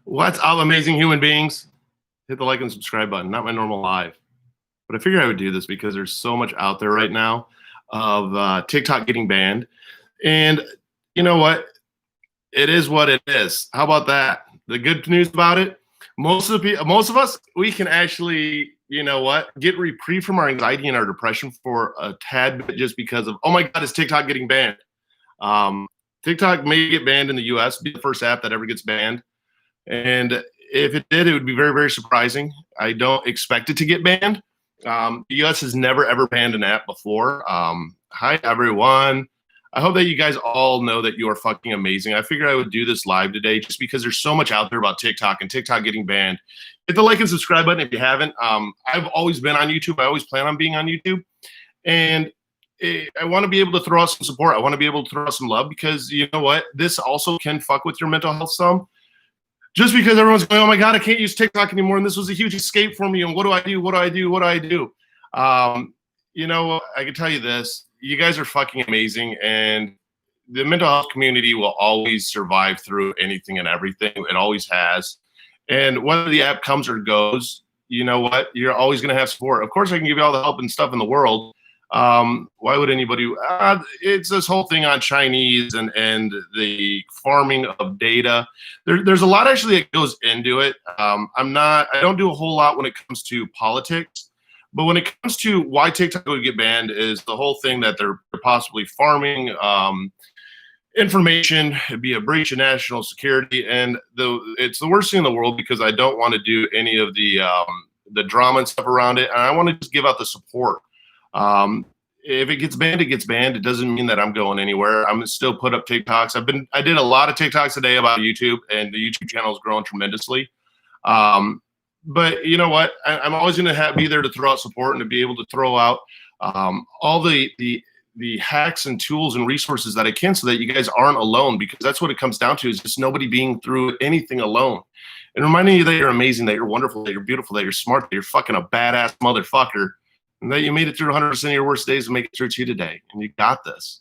What's up, amazing human beings? Hit the like and subscribe button. Not my normal live, but I figured I would do this because there's so much out there right now of TikTok getting banned. And you know what? It is what it is. How about that? The good news about it, most of us, we can actually, you know what, get reprieve from our anxiety and our depression for a tad bit just because of, oh my God, is TikTok getting banned? Um, TikTok may get banned in the US, be the first app that ever gets banned. And if it did, it would be very, very surprising. I don't expect it to get banned. The US has never, ever banned an app before. Hi, everyone. I hope that you guys all know that you are fucking amazing. I figured I would do this live today just because there's so much out there about TikTok and TikTok getting banned. Hit the like and subscribe button if you haven't. I've always been on YouTube. I always plan on being on YouTube. And I want to be able to throw out some support. I want to be able to throw out some love because you know what? This also can fuck with your mental health some. Just because everyone's going, oh my God, I can't use TikTok anymore. And this was a huge escape for me. And what do I do? What do I do? What do I do? You know, I can tell you this. You guys are fucking amazing. And the mental health community will always survive through anything and everything. It always has. And whether the app comes or goes, you know what? You're always going to have support. Of course, I can give you all the help and stuff in the world. Why would anybody? It's this whole thing on Chinese and the farming of data. There's a lot actually that goes into it. I don't do a whole lot when it comes to politics, but when it comes to why TikTok would get banned is the whole thing that they're possibly farming information. It'd be a breach of national security, and it's the worst thing in the world because I don't want to do any of the drama and stuff around it, and I want to just give out the support. If it gets banned, it gets banned. It doesn't mean that I'm going anywhere. I'm still put up TikToks. I did a lot of TikToks today about YouTube, and the YouTube channel is growing tremendously. But you know what? I'm always going to be there to throw out support and to be able to throw out all the hacks and tools and resources that I can so that you guys aren't alone, because that's what it comes down to, is just nobody being through anything alone. And reminding you that you're amazing, that you're wonderful, that you're beautiful, that you're smart, that you're fucking a badass motherfucker, and that you made it through 100% of your worst days and make it through to you today. And you got this.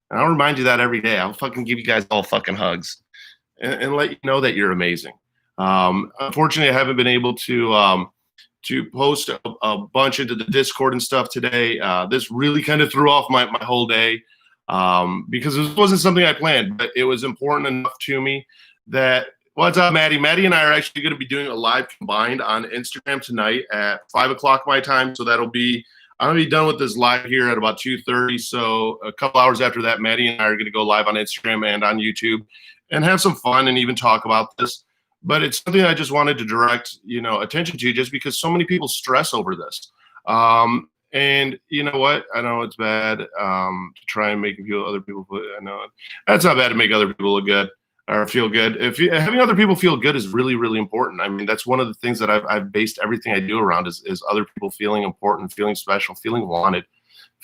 And I'll remind you that every day. I'll fucking give you guys all fucking hugs and let you know that you're amazing. Unfortunately, I haven't been able to post a bunch into the Discord and stuff today. This really kind of threw off my whole day because this wasn't something I planned, but it was important enough to me that, what's up, Maddie? Maddie and I are actually going to be doing a live combined on Instagram tonight at 5 o'clock my time. So I'm going to be done with this live here at about 2:30. So a couple hours after that, Maddie and I are going to go live on Instagram and on YouTube and have some fun and even talk about this. But it's something I just wanted to direct, attention to, just because so many people stress over this. And you know what? I know it's bad to try and make other people. I know that's not bad to make other people look good or feel good. Having other people feel good is really, really important. I mean, that's one of the things that I've based everything I do around is other people feeling important, feeling special, feeling wanted,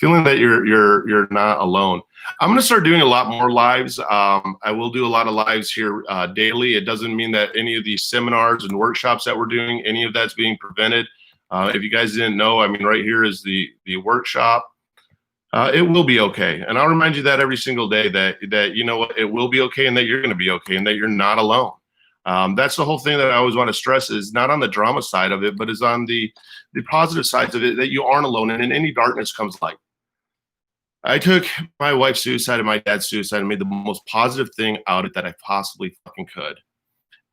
feeling that you're not alone. I'm going to start doing a lot more lives. I will do a lot of lives here daily. It doesn't mean that any of these seminars and workshops that we're doing, any of that's being prevented. If you guys didn't know, I mean, right here is the workshop. It will be okay. And I'll remind you that every single day that you know what, it will be okay, and that you're going to be okay, and that you're not alone. That's the whole thing that I always want to stress, is not on the drama side of it, but is on the positive sides of it, that you aren't alone, and in any darkness comes light. I took my wife's suicide and my dad's suicide and made the most positive thing out of it that I possibly fucking could.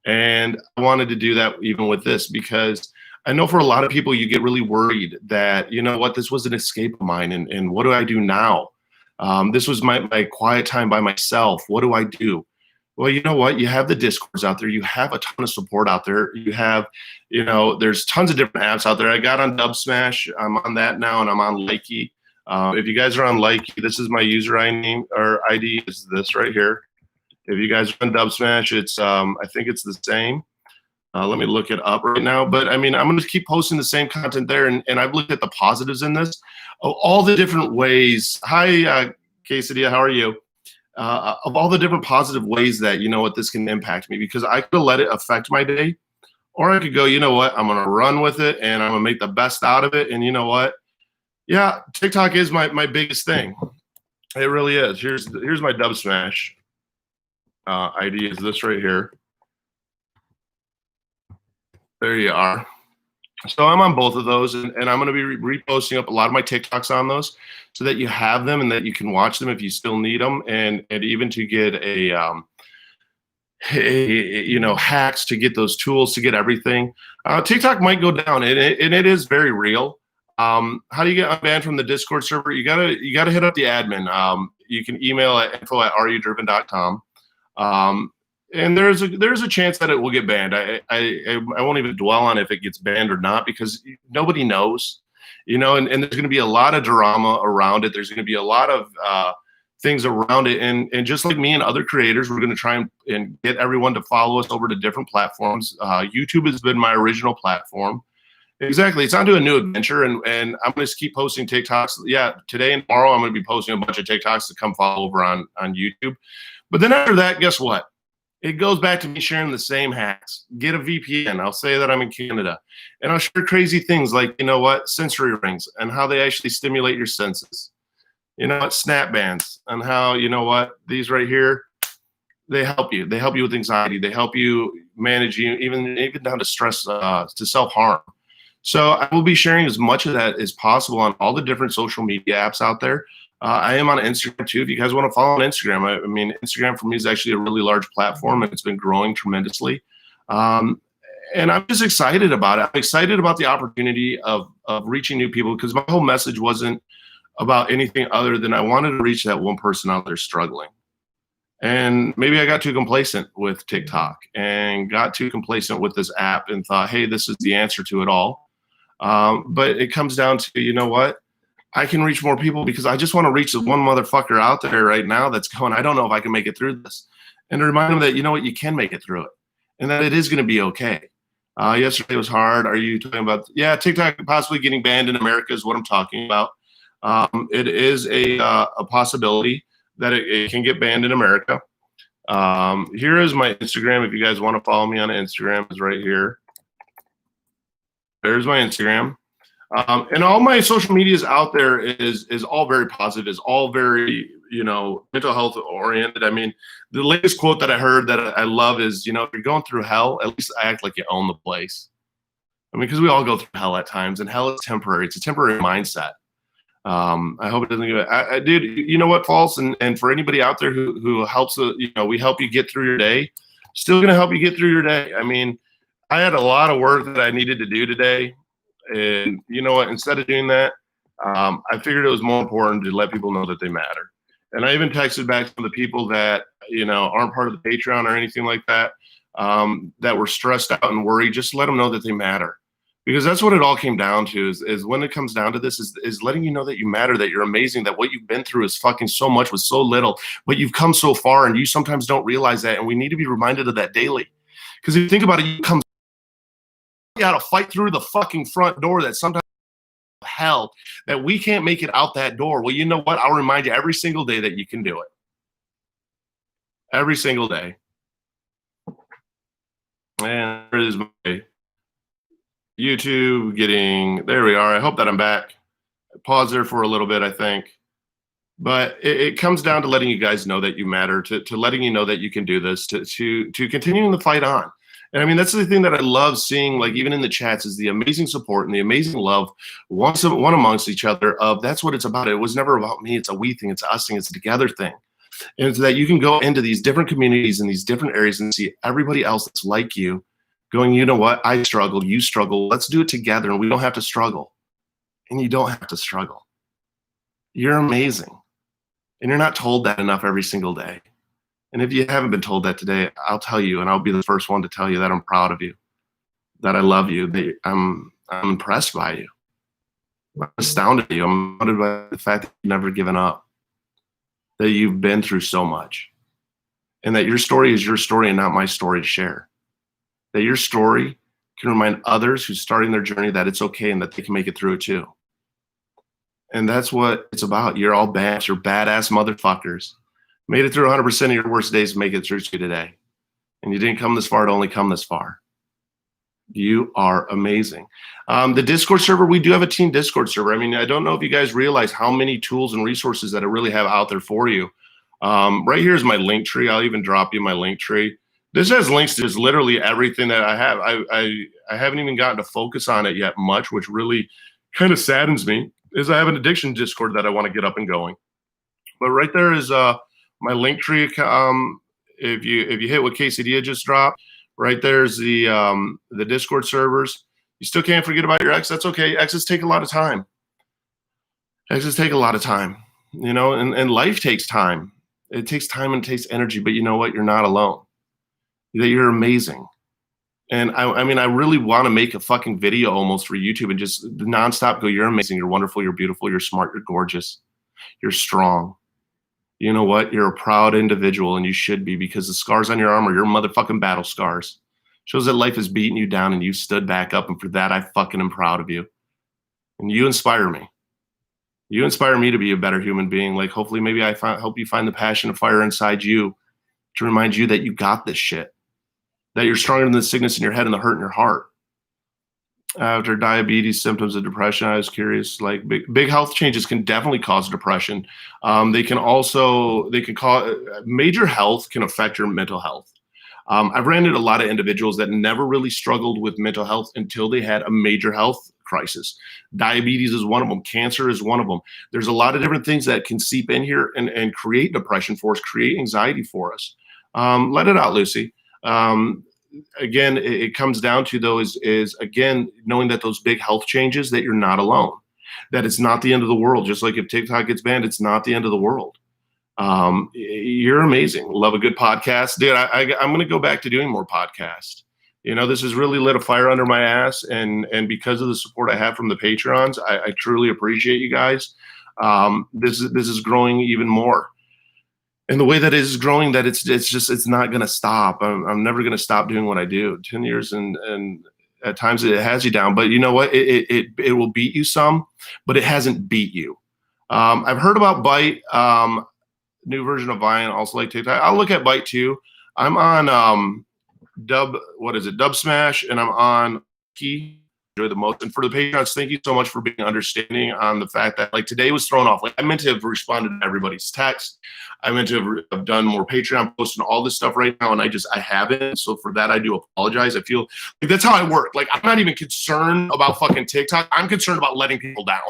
And I wanted to do that even with this, because I know for a lot of people, you get really worried that, you know what, this was an escape of mine, and what do I do now? This was my quiet time by myself. What do I do? Well, you know what? You have the Discords out there. You have a ton of support out there. You have, there's tons of different apps out there. I got on Dubsmash. I'm on that now, and I'm on Likey. If you guys are on Likey, this is my user ID is this right here. If you guys are on Dubsmash, it's I think it's the same. Let me look it up right now. But I mean, I'm going to keep posting the same content there. And I've looked at the positives in this, all the different ways. Hi, Quesadilla, how are you? Of all the different positive ways that, this can impact me, because I could let it affect my day, or I could go, you know what, I'm going to run with it and I'm going to make the best out of it. And you know what? Yeah, TikTok is my biggest thing. It really is. Here's my Dubsmash ID is this right here. There you are. So I'm on both of those, and I'm going to be reposting up a lot of my TikToks on those, so that you have them and that you can watch them if you still need them, and even to get hacks, to get those tools, to get everything. TikTok might go down, and it is very real. How do you get unbanned from the Discord server? You gotta hit up the admin. You can email at info@areyoudriven.com. And there's a chance that it will get banned. I won't even dwell on if it gets banned or not, because nobody knows, and there's going to be a lot of drama around it. There's going to be a lot of things around it. And just like me and other creators, we're going to try and get everyone to follow us over to different platforms. YouTube has been my original platform. Exactly. It's onto a new adventure, and I'm going to keep posting TikToks. Yeah, today and tomorrow I'm going to be posting a bunch of TikToks to come follow over on YouTube. But then after that, guess what? It goes back to me sharing the same hacks. Get a VPN. I'll say that I'm in Canada, and I'll share crazy things like, sensory rings, and how they actually stimulate your senses. Snap bands, and how, these right here, they help you. They help you with anxiety. They help you manage even down to stress, to self-harm. So I will be sharing as much of that as possible on all the different social media apps out there. I am on Instagram too. If you guys want to follow on Instagram, I mean, Instagram for me is actually a really large platform, and it's been growing tremendously. And I'm just excited about it. I'm excited about the opportunity of reaching new people, because my whole message wasn't about anything other than I wanted to reach that one person out there struggling. And maybe I got too complacent with TikTok and got too complacent with this app and thought, hey, this is the answer to it all. But it comes down to, what? I can reach more people, because I just want to reach the one motherfucker out there right now that's going, I don't know if I can make it through this. And to remind them that, you can make it through it, and that it is going to be okay. Yesterday was hard. Are you talking about, TikTok possibly getting banned in America is what I'm talking about. It is a possibility that it can get banned in America. Here is my Instagram. If you guys want to follow me on Instagram, it's right here. There's my Instagram. And all my social media is out there is all very positive, is all very, mental health oriented. I mean, the latest quote that I heard that I love is, if you're going through hell, at least act like you own the place. I mean, because we all go through hell at times, and hell is temporary. It's a temporary mindset. I hope it doesn't go. Dude, you know what, False? And for anybody out there who helps, we help you get through your day, still going to help you get through your day. I mean, I had a lot of work that I needed to do today. And you know what? Instead of doing that, I figured it was more important to let people know that they matter. And I even texted back to the people that, aren't part of the Patreon or anything like that, that were stressed out and worried. Just let them know that they matter. Because that's what it all came down to, is when it comes down to this, is letting you know that you matter, that you're amazing, that what you've been through is fucking so much with so little, but you've come so far, and you sometimes don't realize that. And we need to be reminded of that daily. Because if you think about it, you got to fight through the fucking front door that sometimes hell, that we can't make it out that door. Well, you know what? I'll remind you every single day that you can do it. Every single day. And there is my YouTube there we are. I hope that I'm back. I paused there for a little bit, I think. But it comes down to letting you guys know that you matter, to letting you know that you can do this, to continuing the fight on. And I mean, that's the thing that I love seeing, like even in the chats, is the amazing support and the amazing love one amongst each other. That's what it's about. It was never about me. It's a we thing. It's a us thing. It's a together thing. And it's that you can go into these different communities in these different areas and see everybody else that's like you going, you know what? I struggle. You struggle. Let's do it together. And we don't have to struggle. And you don't have to struggle. You're amazing. And you're not told that enough every single day. And if you haven't been told that today, I'll tell you, and I'll be the first one to tell you that I'm proud of you, that I love you, that I'm impressed by you. I'm astounded by you. I'm astounded by the fact that you've never given up, that you've been through so much, and that your story is your story and not my story to share. That your story can remind others who's starting their journey that it's okay and that they can make it through it too. And that's what it's about. You're all badass. You're badass motherfuckers. Made it through 100% of your worst days to make it through to today. And you didn't come this far to only come this far. You are amazing. The Discord server, we do have a team Discord server. I mean, I don't know if you guys realize how many tools and resources that I really have out there for you. Right here is my link tree. I'll even drop you my link tree. This has links to just literally everything that I have. I haven't even gotten to focus on it yet much, which really kind of saddens me, is I have an addiction Discord that I want to get up and going. But right there is my Linktree. If you hit what Quesadilla just dropped, right there's the Discord servers. You still can't forget about your ex. That's okay. Exes take a lot of time. Exes take a lot of time, you know, and life takes time. It takes time and it takes energy, but you know what? You're not alone. That you're amazing. And I mean, I really want to make a fucking video almost for YouTube and just nonstop go, you're amazing, you're wonderful, you're beautiful, you're smart, you're gorgeous, you're strong. You know what? You're a proud individual, and you should be, because the scars on your arm are your motherfucking battle scars. Shows that life has beaten you down and you stood back up, and for that, I fucking am proud of you. And you inspire me. You inspire me to be a better human being. Like, hopefully maybe help you find the passion and fire inside you to remind you that you got this shit. That you're stronger than the sickness in your head and the hurt in your heart. After diabetes, symptoms of depression, I was curious, like big health changes can definitely cause depression. They can cause major health can affect your mental health. I've ran into a lot of individuals that never really struggled with mental health until they had a major health crisis. Diabetes is one of them. Cancer is one of them. There's a lot of different things that can seep in here and create depression for us, create anxiety for us. Let it out, Lucy. Again, it comes down to, though, is again, knowing that those big health changes, that you're not alone, that it's not the end of the world. Just like if TikTok gets banned, it's not the end of the world. You're amazing. Love a good podcast. Dude, I'm going to go back to doing more podcasts. You know, this has really lit a fire under my ass. And because of the support I have from the Patreons, I truly appreciate you guys. This is growing even more. And the way that it is growing, that it's not going to stop. I'm never going to stop doing what I do. 10 years and at times it has you down, but you know what? It will beat you some, but it hasn't beat you. I've heard about Byte, new version of Vine, also like TikTok. I'll look at Byte too. I'm on Dub Smash, and I'm on Key. Enjoy the most. And for the Patreons, thank you so much for being understanding on the fact that, like, today was thrown off. Like, I meant to have responded to everybody's text. I meant to have done more Patreon posts and all this stuff right now, and I haven't. So for that, I do apologize. I feel like that's how I work. Like, I'm not even concerned about fucking TikTok. I'm concerned about letting people down.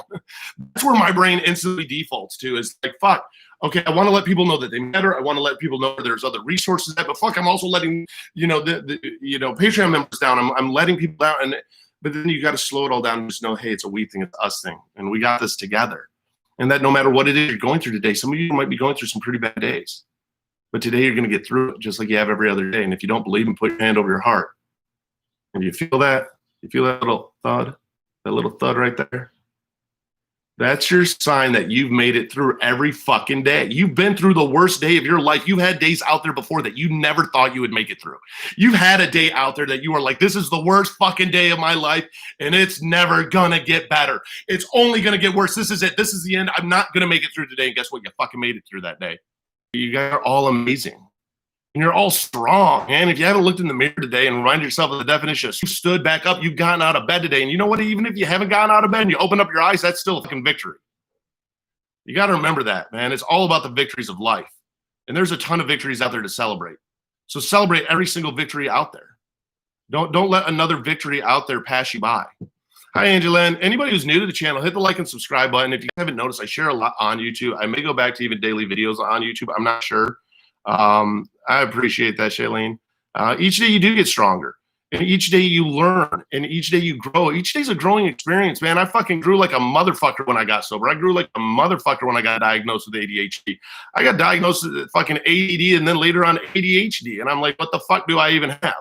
That's where my brain instantly defaults to, is like, fuck. Okay, I want to let people know that they matter. I want to let people know there's other resources that, but fuck, I'm also letting, the Patreon members down. I'm letting people down, but then you got to slow it all down and just know, hey, it's a we thing, it's us thing, and we got this together. And that no matter what it is you're going through today, some of you might be going through some pretty bad days, but today you're going to get through it just like you have every other day. And if you don't believe, put your hand over your heart. And you feel that little thud right there. That's your sign that you've made it through every fucking day. You've been through the worst day of your life. You've had days out there before that you never thought you would make it through. You've had a day out there that you were like, this is the worst fucking day of my life, and it's never gonna get better. It's only gonna get worse. This is it. This is the end. I'm not gonna make it through today. And guess what? You fucking made it through that day. You guys are all amazing. And you're all strong, man. If you haven't looked in the mirror today and reminded yourself of the definition of, you stood back up, you've gotten out of bed today. And you know what? Even if you haven't gotten out of bed and you open up your eyes, that's still a fucking victory. You got to remember that, man. It's all about the victories of life. And there's a ton of victories out there to celebrate. So celebrate every single victory out there. Don't let another victory out there pass you by. Hi, Angela. And anybody who's new to the channel, hit the like and subscribe button. If you haven't noticed, I share a lot on YouTube. I may go back to even daily videos on YouTube. I'm not sure. I appreciate that, Shailene. Each day you do get stronger, and each day you learn, and each day you grow. Each day's a growing experience, man. I fucking grew like a motherfucker when I got sober. I grew like a motherfucker when I got diagnosed with ADHD. I got diagnosed with fucking ADD and then later on ADHD. And I'm like, what the fuck do I even have?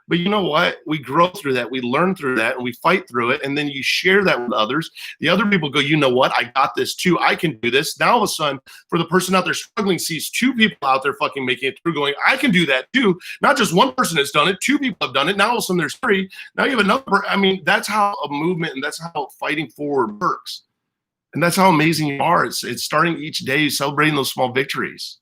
But you know what? We grow through that. We learn through that, and we fight through it. And then you share that with others. The other people go, you know what? I got this too. I can do this. Now all of a sudden, for the person out there struggling, sees two people out there fucking making it through, going, I can do that too. Not just one person has done it. Two people have done it. Now all of a sudden there's three. Now you have another. I mean, that's how a movement and that's how fighting forward works. And that's how amazing you are. It's starting each day, celebrating those small victories.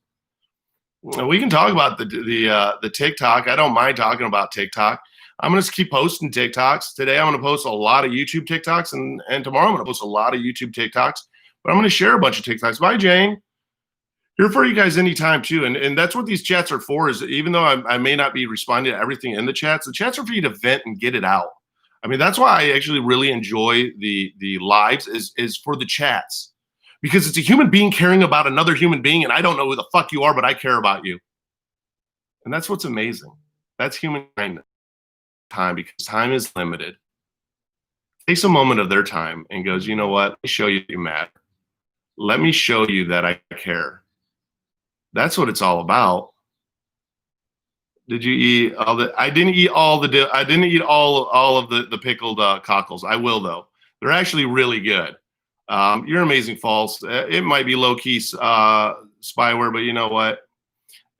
We can talk about the TikTok. I don't mind talking about TikTok. I'm going to keep posting TikToks. Today I'm going to post a lot of YouTube TikToks, and tomorrow I'm going to post a lot of YouTube TikToks. But I'm going to share a bunch of TikToks. Bye, Jane. Here for you guys anytime too. And that's what these chats are for, is even though I may not be responding to everything in the chats are for you to vent and get it out. I mean, that's why I actually really enjoy the lives is for the chats, because it's a human being caring about another human being. And I don't know who the fuck you are, but I care about you. And that's what's amazing. That's human kindness. Time, because time is limited. Takes a moment of their time and goes, you know what? Let me show you matter. Let me show you that I care. That's what it's all about. Did you eat all the? I didn't eat all the. I didn't eat all of the pickled cockles. I will though. They're actually really good. You're amazing, False. It might be low key spyware, but you know what?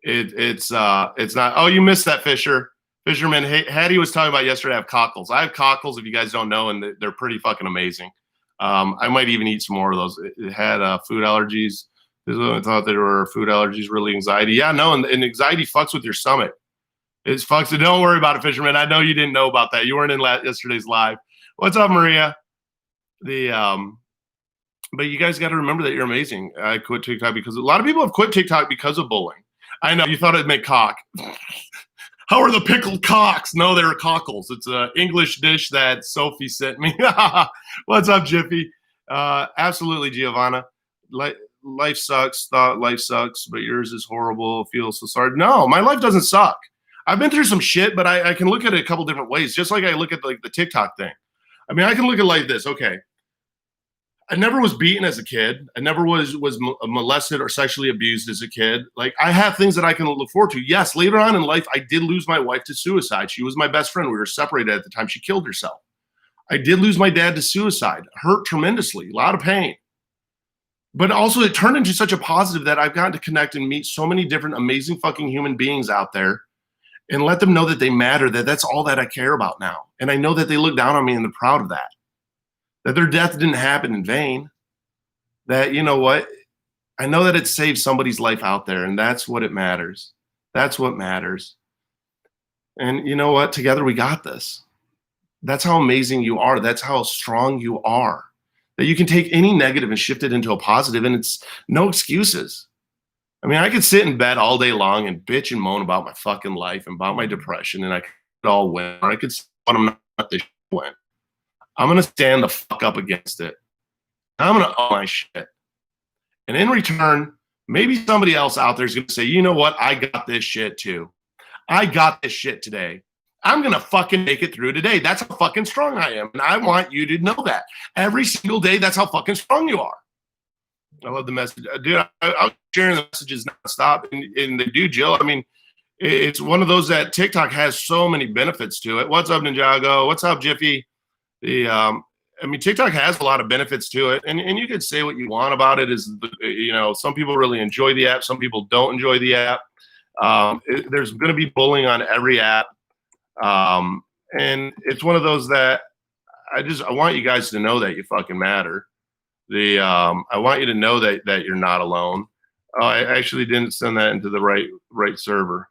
It's not. Oh, you missed that, Fisherman. Hey, Hattie was talking about yesterday. I have cockles. I have cockles, if you guys don't know, and they're pretty fucking amazing. I might even eat some more of those. It had food allergies. I thought there were food allergies, really anxiety. Yeah, no, and anxiety fucks with your stomach. It's fucks. Don't worry about it, Fisherman. I know you didn't know about that. You weren't in yesterday's live. What's up, Maria? But you guys got to remember that you're amazing. I quit TikTok because a lot of people have quit TikTok because of bullying. I know you thought it'd make cock. How are the pickled cocks? No, they're cockles. It's an English dish that Sophie sent me. What's up, Jiffy? Absolutely, Giovanna. Life sucks. Thought life sucks, but yours is horrible. Feel so sorry. No, my life doesn't suck. I've been through some shit, but I can look at it a couple different ways, just like I look at like the TikTok thing. I mean, I can look at it like this. Okay, I never was beaten as a kid. I never was molested or sexually abused as a kid. Like, I have things that I can look forward to. Yes, later on in life, I did lose my wife to suicide. She was my best friend. We were separated at the time. She killed herself. I did lose my dad to suicide. Hurt tremendously. A lot of pain. But also it turned into such a positive that I've gotten to connect and meet so many different amazing fucking human beings out there and let them know that they matter, that that's all that I care about now. And I know that they look down on me and they're proud of that. That their death didn't happen in vain. That, you know what? I know that it saved somebody's life out there, and that's what it matters. That's what matters. And you know what? Together we got this. That's how amazing you are. That's how strong you are. That you can take any negative and shift it into a positive, and it's no excuses. I mean, I could sit in bed all day long and bitch and moan about my fucking life and about my depression, and I could all win. Or I could say, but I'm not this win. I'm going to stand the fuck up against it. I'm going to own my shit. And in return, maybe somebody else out there is going to say, you know what? I got this shit too. I got this shit today. I'm going to fucking make it through today. That's how fucking strong I am. And I want you to know that. Every single day, that's how fucking strong you are. I love the message. Dude, I'm sharing the messages nonstop. And they do, Jill. I mean, it's one of those that TikTok has so many benefits to it. What's up, Ninjago? What's up, Jiffy? I mean, TikTok has a lot of benefits to it, and you could say what you want about it. Is, you know, some people really enjoy the app, some people don't enjoy the app. There's going to be bullying on every app, and it's one of those that I want you guys to know that you fucking matter. I want you to know that you're not alone. I actually didn't send that into the right server.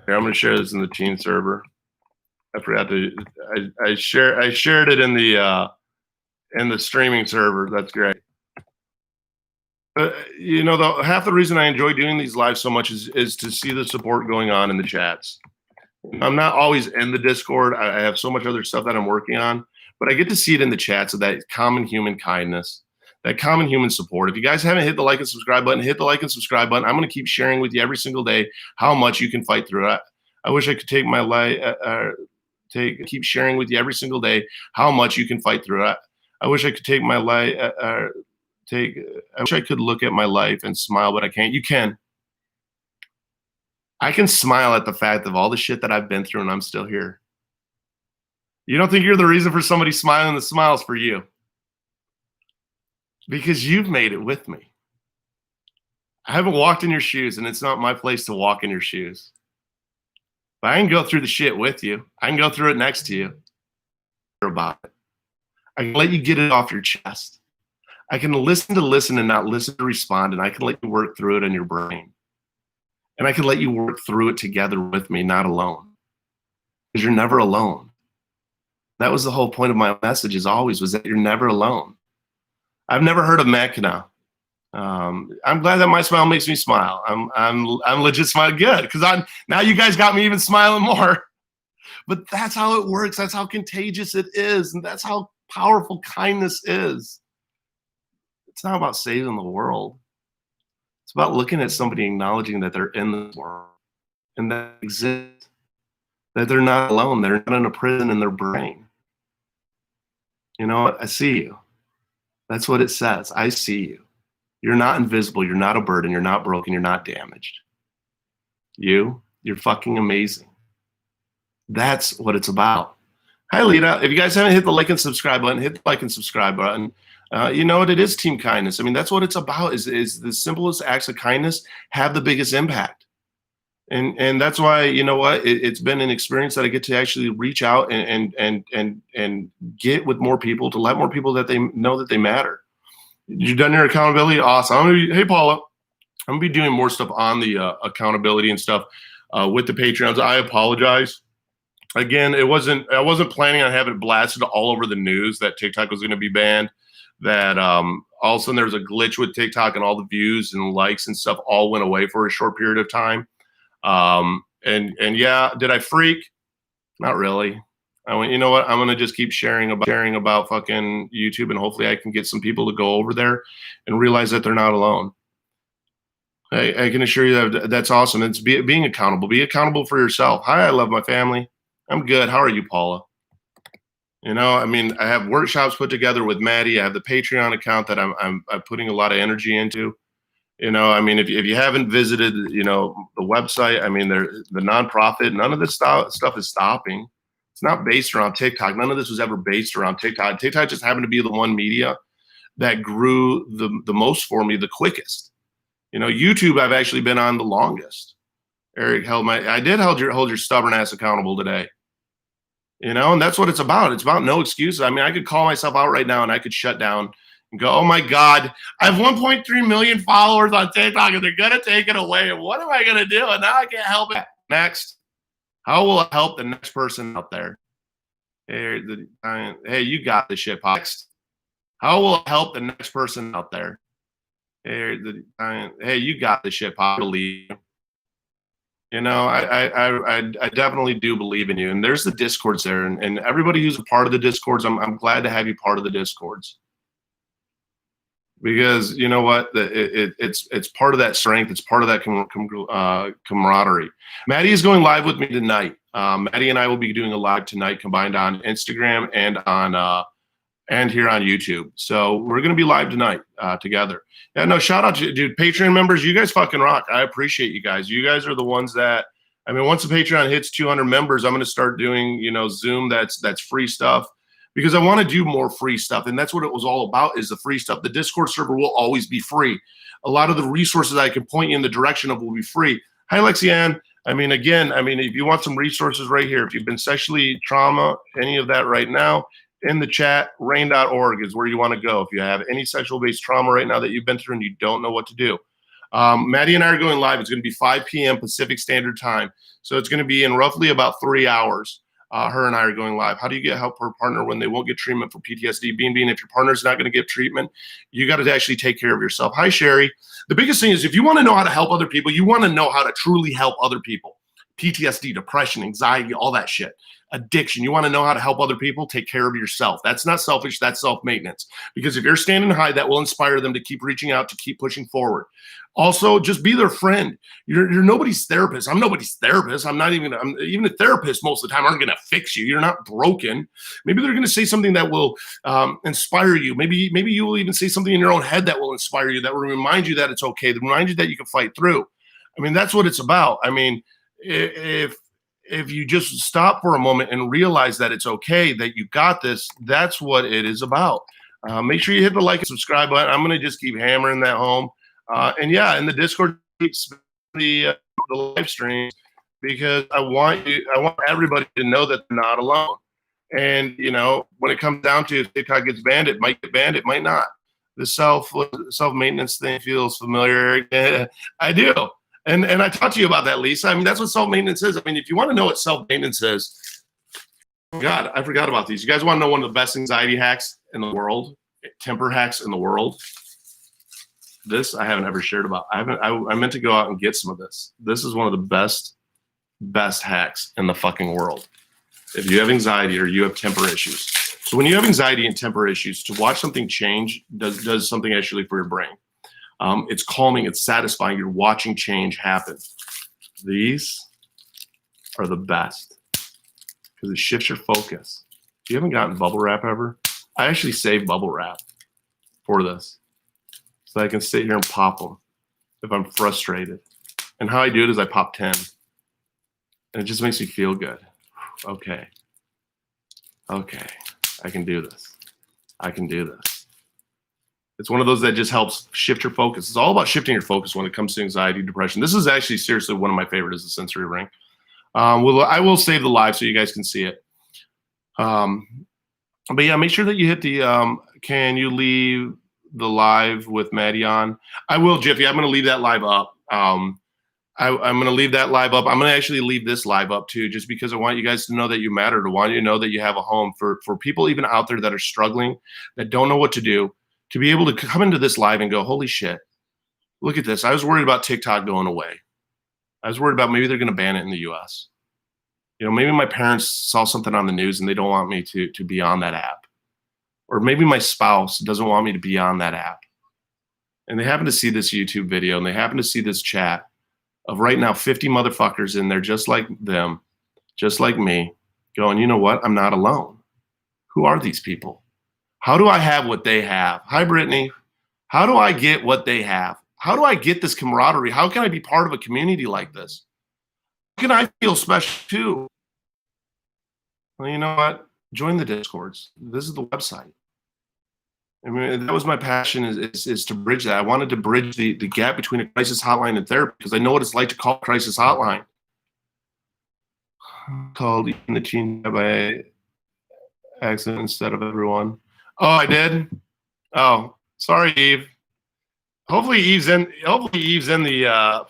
Here, I'm going to share this in the teen server. I forgot to. I shared it in the streaming server. That's great. You know, half the reason I enjoy doing these lives so much is to see the support going on in the chats. I'm not always in the Discord. I have so much other stuff that I'm working on, but I get to see it in the chats of that common human kindness, that common human support. If you guys haven't hit the like and subscribe button, hit the like and subscribe button. I'm going to keep sharing with you every single day how much you can fight through it. I wish I could take my life. Keep sharing with you every single day how much you can fight through it. I wish I could take my life. I wish I could look at my life and smile, but I can't. You can. I can smile at the fact of all the shit that I've been through, and I'm still here. You don't think you're the reason for somebody smiling? The smile's for you, because you've made it with me. I haven't walked in your shoes, and it's not my place to walk in your shoes. But I can go through the shit with you. I can go through it next to you. About it. I can let you get it off your chest. I can listen and not listen to respond, and I can let you work through it in your brain. And I can let you work through it together with me, not alone. Because you're never alone. That was the whole point of my message, as always, was that you're never alone. I've never heard of Mackinac. I'm glad that my smile makes me smile. I'm legit smiling good because now you guys got me even smiling more. But that's how it works. That's how contagious it is, and that's how powerful kindness is. It's not about saving the world. It's about looking at somebody, acknowledging that they're in the world and that exist, that they're not alone. They're not in a prison in their brain. You know what? I see you. That's what it says. I see you. You're not invisible. You're not a burden. You're not broken. You're not damaged. You're fucking amazing. That's what it's about. Hi, Lita. If you guys haven't hit the like and subscribe button, hit the like and subscribe button. You know what? It is team kindness. I mean, that's what it's about. Is the simplest acts of kindness have the biggest impact. And that's why, you know what, it's been an experience that I get to actually reach out and get with more people, to let more people that they know that they matter. You done your accountability? Awesome. Hey, Paula, I'm gonna be doing more stuff on the accountability and stuff with the Patreons. I apologize. Again, I wasn't planning on having it blasted all over the news that TikTok was going to be banned. That all of a sudden there was a glitch with TikTok and all the views and likes and stuff all went away for a short period of time. And yeah, did I freak? Not really. I went, you know what? I'm gonna just keep sharing about fucking YouTube, and hopefully I can get some people to go over there and realize that they're not alone. I can assure you that that's awesome. It's being accountable. Be accountable for yourself. Hi, I love my family. I'm good. How are you, Paula? You know, I mean, I have workshops put together with Maddie. I have the Patreon account that I'm putting a lot of energy into. You know, I mean, if you haven't visited, you know, the website, I mean, the nonprofit, none of this stuff is stopping. It's not based around TikTok. None of this was ever based around TikTok. TikTok just happened to be the one media that grew the most for me, the quickest. You know, YouTube, I've actually been on the longest. Eric I did hold your stubborn ass accountable today. You know, and that's what it's about. It's about no excuses. I mean, I could call myself out right now and I could shut down and go, oh my God, I have 1.3 million followers on TikTok and they're going to take it away. And what am I going to do? And now I can't help it. Next, how will it help the next person out there? Hey, you got this shit, Pop. Next, how will it help the next person out there? Hey, you got this shit, Pop. Believe you. You know, I definitely do believe in you. And there's the Discords there. And everybody who's a part of the Discords, I'm glad to have you part of the Discords. Because you know what, it's part of that strength. It's part of that camaraderie. Maddie is going live with me tonight. Maddie and I will be doing a live tonight, combined on Instagram and on and here on YouTube. So we're gonna be live tonight together. Yeah, no, shout out to dude, Patreon members. You guys fucking rock. I appreciate you guys. You guys are the ones that, I mean, once the Patreon hits 200 members, I'm gonna start doing, you know, Zoom. That's free stuff. Because I want to do more free stuff. And that's what it was all about, is the free stuff. The Discord server will always be free. A lot of the resources I can point you in the direction of will be free. Hi, Lexianne. I mean, again, I mean, if you want some resources right here, if you've been sexually trauma, any of that right now, in the chat, rain.org is where you want to go. If you have any sexual-based trauma right now that you've been through and you don't know what to do. Maddie and I are going live. It's going to be 5 p.m. Pacific Standard Time. So it's going to be in roughly about 3 hours. Her and I are going live. How do you get help for a partner when they won't get treatment for PTSD? Being, if your partner's not going to get treatment, you got to actually take care of yourself. Hi, Sherry. The biggest thing is, if you want to know how to help other people, you want to know how to truly help other people. PTSD, depression, anxiety, all that shit. Addiction. You want to know how to help other people? Take care of yourself. That's not selfish. That's self-maintenance. Because if you're standing high, that will inspire them to keep reaching out, to keep pushing forward. Also, just be their friend. You're nobody's therapist. I'm nobody's therapist. I'm even a therapist most of the time aren't going to fix you. You're not broken. Maybe they're going to say something that will inspire you. Maybe you will even say something in your own head that will inspire you, that will remind you that it's okay, that remind you that you can fight through. I mean, that's what it's about. I mean, if you just stop for a moment and realize that it's okay, that you got this, that's what it is about. Make sure you hit the like and subscribe button. I'm going to just keep hammering that home. And yeah, in the Discord, the live streams, because I want everybody to know that they're not alone. And you know, when it comes down to if TikTok gets banned, it might get banned, it might not. The self-maintenance thing feels familiar. I do. And I talked to you about that, Lisa. I mean, that's what self-maintenance is. I mean, if you want to know what self-maintenance is, God, I forgot about these. You guys want to know one of the best anxiety hacks in the world, temper hacks in the world? This I haven't ever shared about. I meant to go out and get some of this. This is one of the best hacks in the fucking world. If you have anxiety or you have temper issues. So when you have anxiety and temper issues, to watch something change does something actually for your brain. It's calming, it's satisfying. You're watching change happen. These are the best because it shifts your focus. If you haven't gotten bubble wrap ever, I actually save bubble wrap for this so I can sit here and pop them if I'm frustrated. And how I do it is I pop 10 and it just makes me feel good. Okay, I can do this. I can do this. It's one of those that just helps shift your focus. It's all about shifting your focus when it comes to anxiety, depression. This is actually seriously one of my favorite is the sensory ring. I will save the live so you guys can see it. But yeah, make sure that you hit the, can you leave the live with Maddie on? I will, Jiffy. I'm going to leave that live up. I'm going to leave that live up. I'm going to actually leave this live up too, just because I want you guys to know that you matter. I want you to know that you have a home for people even out there that are struggling, that don't know what to do, to be able to come into this live and go, holy shit, look at this. I was worried about TikTok going away. I was worried about maybe they're going to ban it in the US. You know, maybe my parents saw something on the news and they don't want me to be on that app. Or maybe my spouse doesn't want me to be on that app. And they happen to see this YouTube video and they happen to see this chat of right now 50 motherfuckers in there just like them, just like me, going, you know what? I'm not alone. Who are these people? How do I have what they have? Hi, Brittany. How do I get what they have? How do I get this camaraderie? How can I be part of a community like this? How can I feel special too? Well, you know what? Join the Discords. This is the website. I mean, that was my passion is to bridge that. I wanted to bridge the gap between a crisis hotline and therapy because I know what it's like to call a crisis hotline. Called even the teen by accident instead of everyone. Oh, I did? Oh, sorry, Eve. Hopefully Eve's in the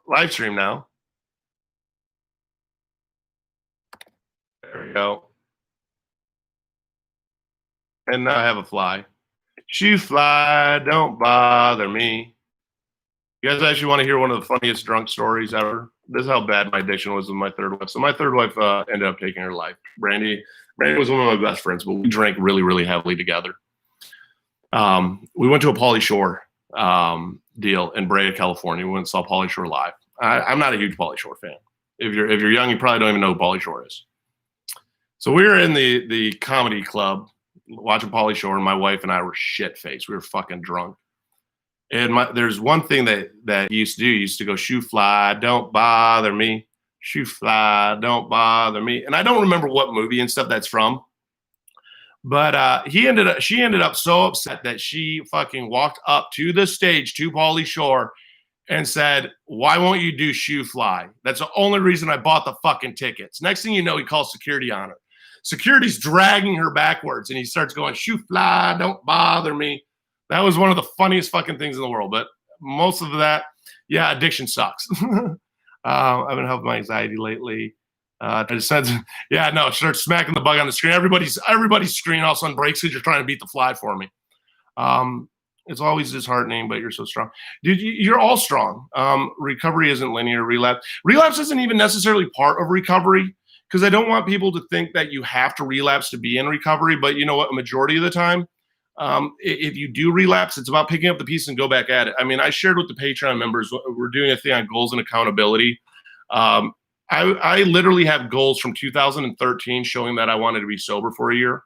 live stream now. There we go. And now I have a fly. Shoe fly, don't bother me. You guys actually want to hear one of the funniest drunk stories ever? This is how bad my addiction was with my third wife. So my third wife ended up taking her life. Brandy was one of my best friends, but we drank really, really heavily together. We went to a Pauly Shore deal in Brea, California. We went and saw Pauly Shore live. I'm not a huge Pauly Shore fan. If you're young, you probably don't even know who Pauly Shore is. So we were in the comedy club watching Pauly Shore, and my wife and I were shit-faced. We were fucking drunk. And there's one thing that he used to do. He used to go, shoe fly, don't bother me. Shoe fly, don't bother me. And I don't remember what movie and stuff that's from. But she ended up so upset that she fucking walked up to the stage to Pauly Shore and said, why won't you do shoe fly? That's the only reason I bought the fucking tickets. Next thing you know, he calls security on her. Security's dragging her backwards, and he starts going, shoe fly, don't bother me. That was one of the funniest fucking things in the world. But most of that, yeah, addiction sucks. I've been helping my anxiety lately. Yeah, no, start smacking the bug on the screen. Everybody's screen all of a sudden breaks because you're trying to beat the fly for me. It's always disheartening, but you're so strong. Dude, you're all strong. Recovery isn't linear. Relapse isn't even necessarily part of recovery, because I don't want people to think that you have to relapse to be in recovery. But you know what? A majority of the time, if you do relapse, it's about picking up the piece and go back at it. I mean, I shared with the Patreon members, we're doing a thing on goals and accountability. I literally have goals from 2013 showing that I wanted to be sober for a year.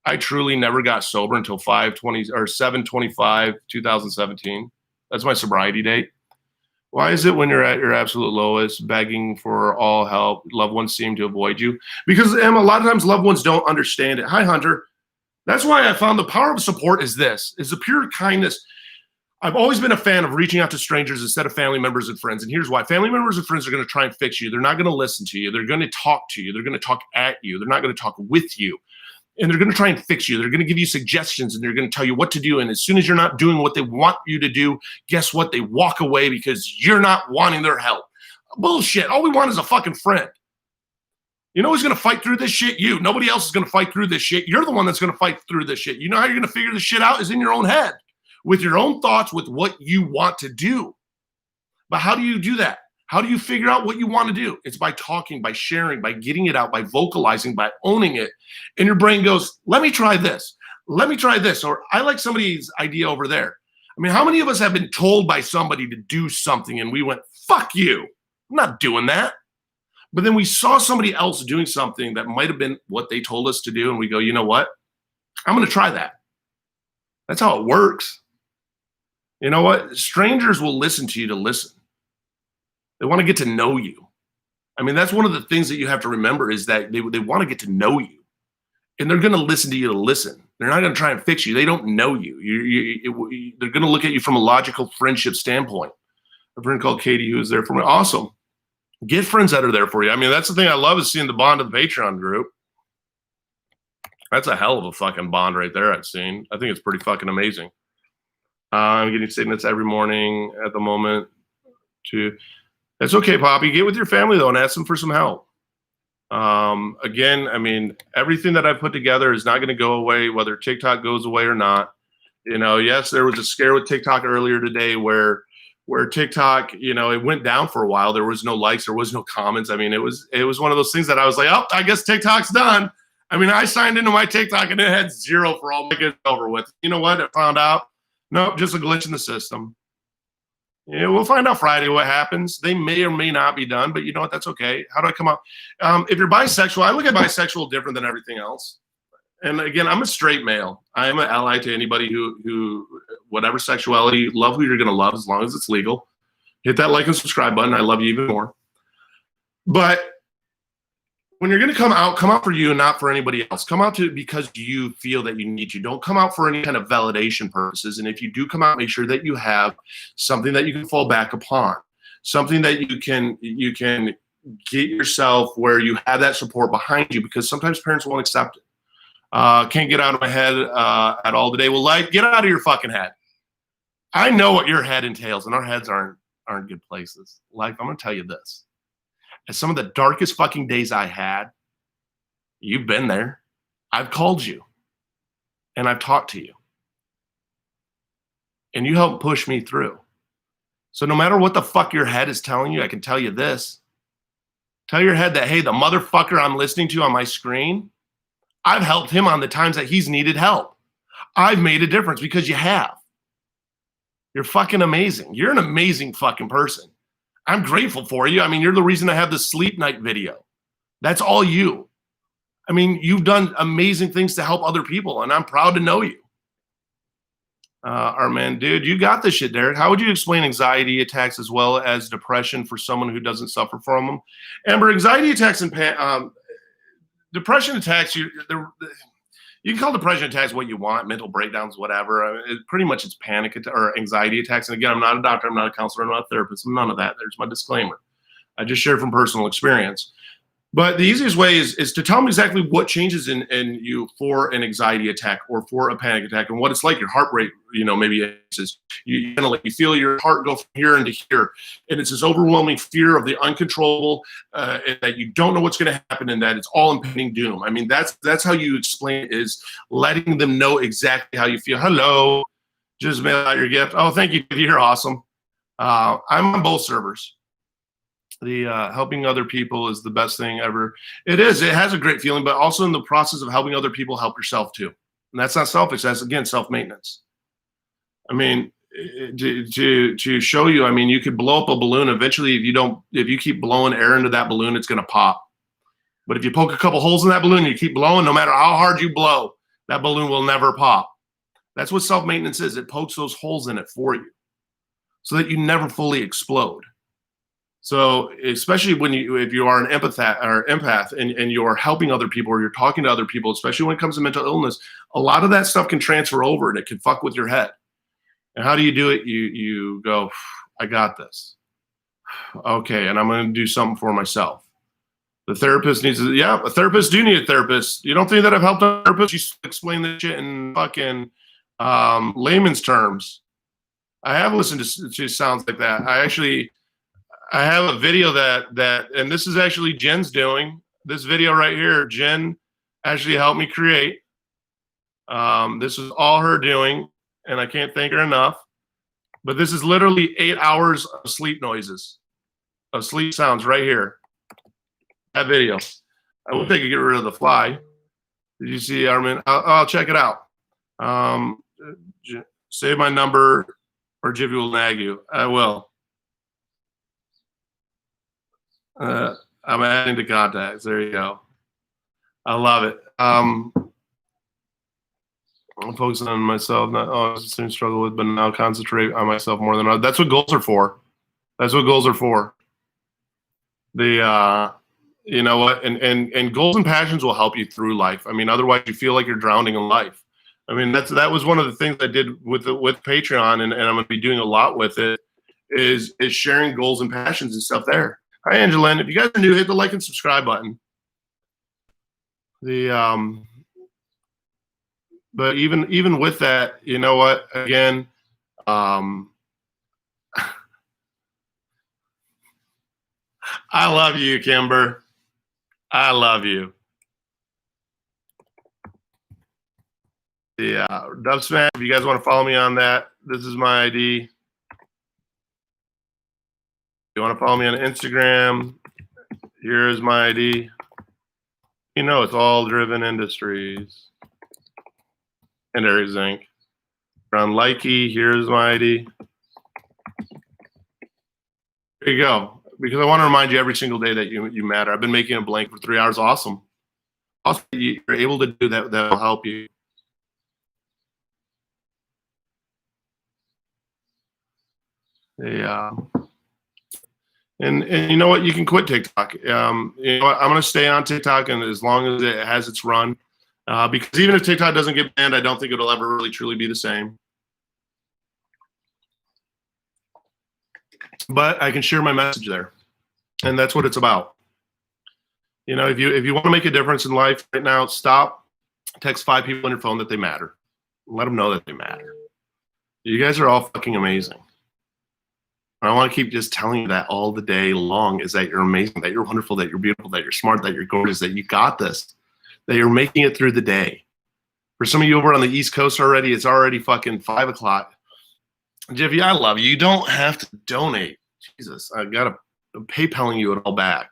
I truly never got sober until 7/25/2017. That's my sobriety date. Why is it when you're at your absolute lowest, begging for all help, loved ones seem to avoid you? Because, Emma, a lot of times loved ones don't understand it. Hi, Hunter. That's why I found the power of support is the pure kindness. I've always been a fan of reaching out to strangers instead of family members and friends. And here's why. Family members and friends are going to try and fix you. They're not going to listen to you. They're going to talk to you. They're going to talk at you. They're not going to talk with you. And they're going to try and fix you. They're going to give you suggestions, and they're going to tell you what to do. And as soon as you're not doing what they want you to do, guess what? They walk away because you're not wanting their help. Bullshit. All we want is a fucking friend. You know who's going to fight through this shit? You. Nobody else is going to fight through this shit. You're the one that's going to fight through this shit. You know how you're going to figure this shit out is in your own head. with your own thoughts, with what you want to do. But how do you do that? How do you figure out what you want to do? It's by talking, by sharing, by getting it out, by vocalizing, by owning it. And your brain goes, let me try this. Let me try this. Or I like somebody's idea over there. I mean, how many of us have been told by somebody to do something and we went, fuck you, I'm not doing that. But then we saw somebody else doing something that might have been what they told us to do. And we go, you know what? I'm going to try that. That's how it works. You know what? Strangers will listen to you to listen. They want to get to know you. I mean, that's one of the things that you have to remember is that they want to get to know you. And they're going to listen to you to listen. They're not going to try and fix you. They don't know you. They're going to look at you from a logical friendship standpoint. A friend called Katie, who is there for me. Awesome. Get friends that are there for you. I mean, that's the thing I love is seeing the bond of the Patreon group. That's a hell of a fucking bond right there I've seen. I think it's pretty fucking amazing. I'm getting signets every morning at the moment. That's okay, Poppy. Get with your family, though, and ask them for some help. Again, I mean, everything that I put together is not going to go away, whether TikTok goes away or not. You know, yes, there was a scare with TikTok earlier today where TikTok, you know, it went down for a while. There was no likes, there was no comments. I mean, it was one of those things that I was like, oh, I guess TikTok's done. I mean, I signed into my TikTok and it had 0 for all my kids over with. You know what? I found out, nope, just a glitch in the system. Yeah, we'll find out Friday what happens. They may or may not be done, but you know what? That's okay. How do I come out? If you're bisexual, I look at bisexual different than everything else. And again, I'm a straight male. I am an ally to anybody who whatever sexuality, love who you're going to love as long as it's legal. Hit that like and subscribe button. I love you even more. But when you're going to come out for you and not for anybody else. Come out to because you feel that you need to. Don't come out for any kind of validation purposes. And if you do come out, make sure that you have something that you can fall back upon, something that you can get yourself where you have that support behind you, because sometimes parents won't accept it. Can't get out of my head at all today. Well, like, get out of your fucking head. I know what your head entails, and our heads aren't good places. Like, I'm going to tell you this. At some of the darkest fucking days I had, you've been there. I've called you, and I've talked to you, and you helped push me through. So no matter what the fuck your head is telling you, I can tell you this. Tell your head that, hey, the motherfucker I'm listening to on my screen, I've helped him on the times that he's needed help. I've made a difference because you have. You're fucking amazing. You're an amazing fucking person. I'm grateful for you. I mean, you're the reason I have the sleep night video. That's all you. I mean, you've done amazing things to help other people, and I'm proud to know you. Our man, dude, you got this shit, Derek. How would you explain anxiety attacks as well as depression for someone who doesn't suffer from them? Amber, anxiety attacks and depression attacks, you can call depression attacks what you want, mental breakdowns, whatever. I mean, pretty much it's panic or anxiety attacks. And again, I'm not a doctor, I'm not a counselor, I'm not a therapist, I'm none of that. There's my disclaimer. I just share from personal experience. But the easiest way is to tell them exactly what changes in you for an anxiety attack or for a panic attack and what it's like. Your heart rate, maybe it's you feel your heart go from here into here, and it's this overwhelming fear of the uncontrollable, and that you don't know what's going to happen, and that it's all impending doom. I mean, that's how you explain it, is letting them know exactly how you feel. Hello, just mail out your gift. Oh, thank you. You're awesome. I'm on both servers. The helping other people is the best thing ever. It is. It has a great feeling, but also in the process of helping other people, help yourself too. And that's not selfish. That's, again, self-maintenance. I mean, to show you, I mean, you could blow up a balloon. Eventually, if you keep blowing air into that balloon, it's going to pop. But if you poke a couple holes in that balloon and you keep blowing, no matter how hard you blow, that balloon will never pop. That's what self-maintenance is. It pokes those holes in it for you so that you never fully explode. So especially if you are an empath and you're helping other people or you're talking to other people, especially when it comes to mental illness, a lot of that stuff can transfer over and it can fuck with your head. And how do you do it? You go, I got this. Okay, and I'm going to do something for myself. The therapist needs to, a therapist do need a therapist. You don't think that I've helped a therapist? You explain this shit in fucking layman's terms. I have listened to sounds like that. I have a video that, and this is actually Jen's doing. This video right here, Jen actually helped me create. This is all her doing. and I can't thank her enough. But this is literally 8 hours of sleep noises, of sleep sounds right here. That video. I wish I could get rid of the fly. Did you see, Armin? I'll check it out. Save my number, or Jiffy will nag you. I will. I'm adding to contacts. There you go. I love it. I'm focusing on myself. I was struggle with, but now concentrate on myself more than others. That's what goals are for. That's what goals are for. You know what? And goals and passions will help you through life. I mean, otherwise you feel like you're drowning in life. I mean, that was one of the things I did with Patreon, and I'm going to be doing a lot with it. Is sharing goals and passions and stuff there. Hi, Angeline. If you guys are new, hit the like and subscribe button. But even with that, you know what? Again, I love you, Kimber. I love you. Yeah, Dubsmash. If you guys want to follow me on that, this is my ID. If you want to follow me on Instagram, here is my ID. You know, it's all Driven Industries and Aries Inc. On Likey, here's my ID. There you go. Because I want to remind you every single day that you matter. I've been making a blank for 3 hours. Awesome. Also, you're able to do that. That will help you. Yeah. And you know what? You can quit TikTok. You know what? I'm going to stay on TikTok, and as long as it has its run, because even if TikTok doesn't get banned, I don't think it'll ever really truly be the same. But I can share my message there, and that's what it's about. You know, if you want to make a difference in life right now, stop, text 5 people on your phone that they matter. Let them know that they matter. You guys are all fucking amazing. I want to keep just telling you that all the day long, is that you're amazing, that you're wonderful, that you're beautiful, that you're smart, that you're gorgeous, that you got this, that you're making it through the day. For some of you over on the East Coast already, it's already fucking 5 o'clock. Jiffy, I love you. You don't have to donate. Jesus, I got to PayPaling you it all back.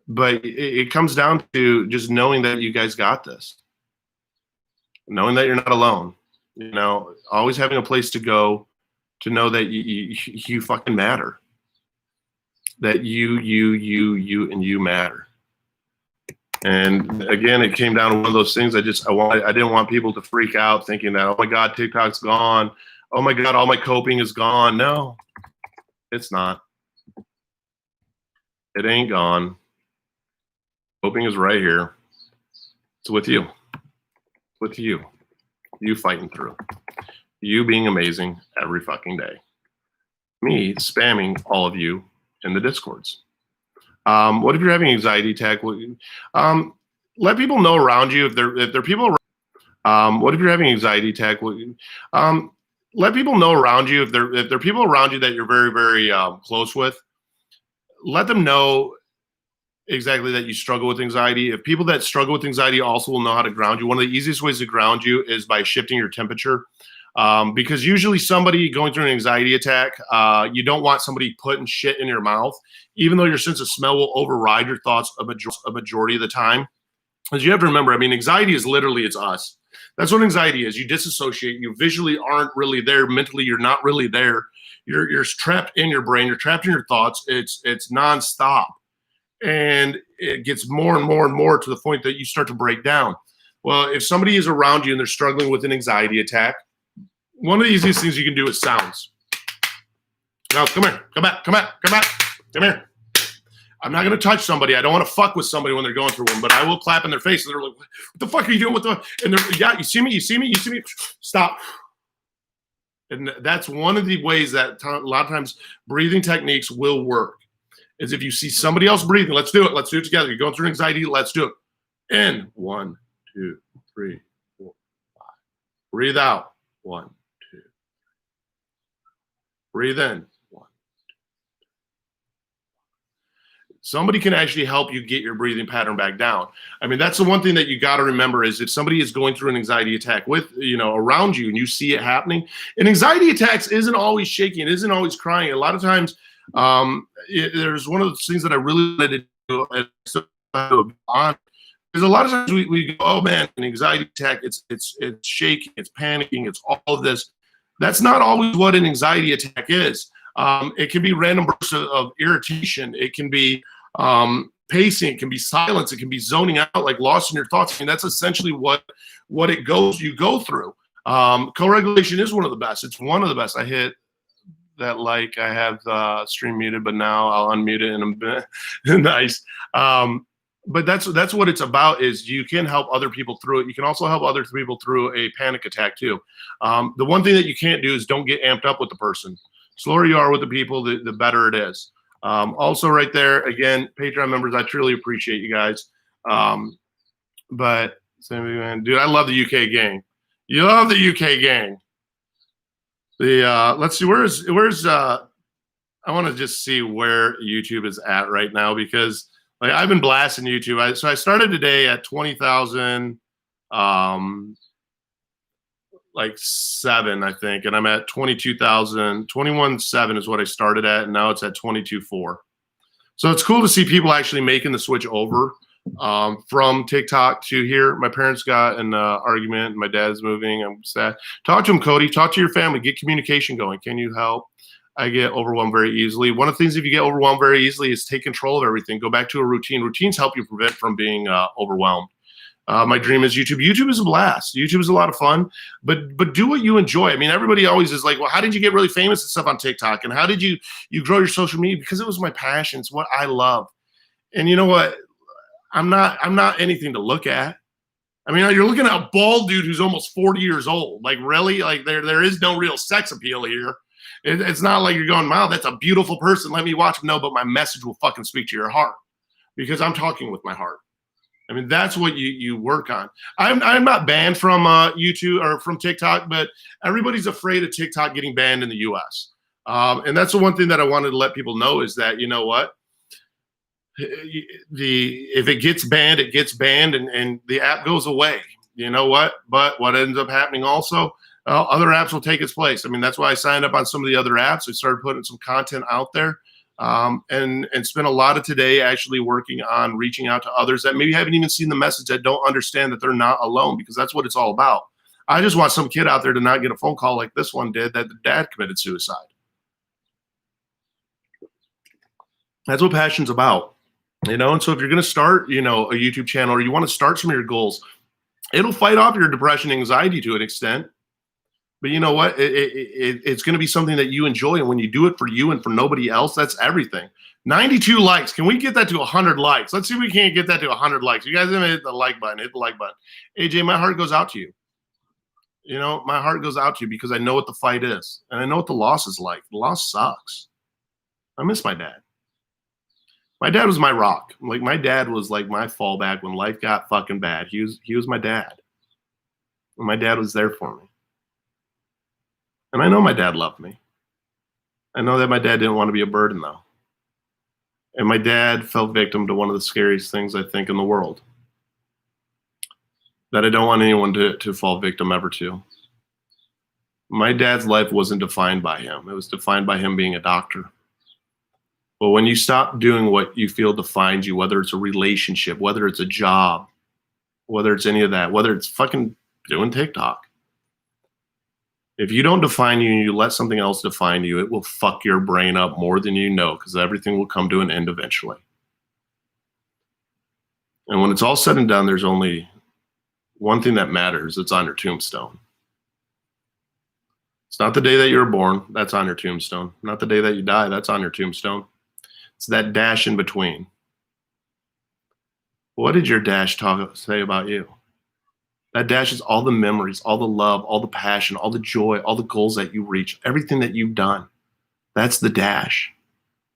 But it comes down to just knowing that you guys got this. Knowing that you're not alone. You know, always having a place to go, to know that you fucking matter. That you matter. And again, it came down to one of those things. I didn't want people to freak out thinking that, oh my God, TikTok's gone. Oh my God, all my coping is gone. No, it's not. It ain't gone. Coping is right here. It's with you. With you. You fighting through. You being amazing every fucking day. Me spamming all of you in the Discords. What if you're having anxiety attack? Let people know around you if they're people around. What if you're having anxiety attack? Let people know around you if they're people around you that you're very, very close with. Let them know exactly that you struggle with anxiety. If people that struggle with anxiety also will know how to ground you, one of the easiest ways to ground you is by shifting your temperature. Because usually somebody going through an anxiety attack, you don't want somebody putting shit in your mouth, even though your sense of smell will override your thoughts a majority of the time. As you have to remember, I mean, anxiety is literally, it's us. That's what anxiety is. You disassociate. You visually aren't really there. Mentally, you're not really there. You're trapped in your brain. You're trapped in your thoughts. It's nonstop. And it gets more and more and more to the point that you start to break down. Well, if somebody is around you and they're struggling with an anxiety attack, one of the easiest things you can do is sounds. Now, come here. Come back. Come back. Come back. Come here. I'm not going to touch somebody. I don't want to fuck with somebody when they're going through one, but I will clap in their face. And they're like, what the fuck are you doing with the... And they're, yeah, you see me? You see me? You see me? Stop. And that's one of the ways that a lot of times breathing techniques will work. Is if you see somebody else breathing, let's do it. Let's do it together. You're going through anxiety. Let's do it. In. 1, 2, 3, 4, 5. Breathe out. 1, 2. Breathe in. 1, 2. somebody can actually help you get your breathing pattern back down. I mean, that's the one thing that you got to remember is if somebody is going through an anxiety attack with, around you and you see it happening, and anxiety attacks isn't always shaking, it isn't always crying. A lot of times, there's one of those things that I really wanted to do on. Because a lot of times we go, oh man, an anxiety attack, it's shaking, it's panicking, it's all of this. That's not always what an anxiety attack is. It can be random bursts of irritation. It can be pacing. It can be silence. It can be zoning out, like lost in your thoughts. I mean, that's essentially what you go through. Co-regulation is one of the best. It's one of the best. I hit that like I have the stream muted, but now I'll unmute it and I'm nice. But that's what it's about, is you can help other people through it. You can also help other people through a panic attack too. The one thing that you can't do is don't get amped up with the person. The slower you are with the people, the better it is. Also right there, again, Patreon members, I truly appreciate you guys. But dude, I love the UK gang. You love the UK gang. Let's see, where's I want to just see where YouTube is at right now, because like I've been blasting YouTube. So I started today at 20,000, like 7, I think, and I'm at 22,000. 21,7 is what I started at, and now it's at 22,4. So it's cool to see people actually making the switch over from TikTok to here. My parents got an argument. My dad's moving. I'm sad. Talk to him, Cody. Talk to your family. Get communication going. Can you help? I get overwhelmed very easily. One of the things, if you get overwhelmed very easily, is take control of everything. Go back to a routine. Routines help you prevent from being overwhelmed. My dream is YouTube. YouTube is a blast. YouTube is a lot of fun, but do what you enjoy. I mean, everybody always is like, well, how did you get really famous and stuff on TikTok? And how did you grow your social media? Because it was my passion. It's what I love. And you know what? I'm not anything to look at. I mean, you're looking at a bald dude who's almost 40 years old. Like, really? Like, there is no real sex appeal here. It's not like you're going, wow, that's a beautiful person. Let me watch him. No, but my message will fucking speak to your heart, because I'm talking with my heart. I mean, that's what you work on. I'm not banned from YouTube or from TikTok, but everybody's afraid of TikTok getting banned in the US. And that's the one thing that I wanted to let people know, is that, you know what? If it gets banned, it gets banned, and the app goes away. You know what? But what ends up happening also, other apps will take its place. I mean, that's why I signed up on some of the other apps. I started putting some content out there, and spent a lot of today actually working on reaching out to others that maybe haven't even seen the message, that don't understand that they're not alone, because that's what it's all about. I just want some kid out there to not get a phone call like this one did, that the dad committed suicide. That's what passion's about. And so if you're going to start, a YouTube channel, or you want to start some of your goals, it'll fight off your depression, anxiety to an extent. But you know what? It's going to be something that you enjoy. And when you do it for you and for nobody else, that's everything. 92 likes. Can we get that to 100 likes? Let's see if we can't get that to 100 likes. You guys haven't hit the like button. Hit the like button. AJ, my heart goes out to you. My heart goes out to you, because I know what the fight is. And I know what the loss is like. The loss sucks. I miss my dad. My dad was my rock. Like, my dad was like my fallback when life got fucking bad. He was my dad. And my dad was there for me. And I know my dad loved me. I know that my dad didn't want to be a burden, though. And my dad fell victim to one of the scariest things, I think, in the world, that I don't want anyone to fall victim ever to. My dad's life wasn't defined by him. It was defined by him being a doctor. But when you stop doing what you feel defines you, whether it's a relationship, whether it's a job, whether it's any of that, whether it's fucking doing TikTok, if you don't define you and you let something else define you, it will fuck your brain up more than you know, because everything will come to an end eventually. And when it's all said and done, there's only one thing that matters. It's on your tombstone. It's not the day that you were born. That's on your tombstone. Not the day that you die. That's on your tombstone. It's that dash in between. What did your dash say about you? That dash is all the memories, all the love, all the passion, all the joy, all the goals that you reach, everything that you've done. That's the dash.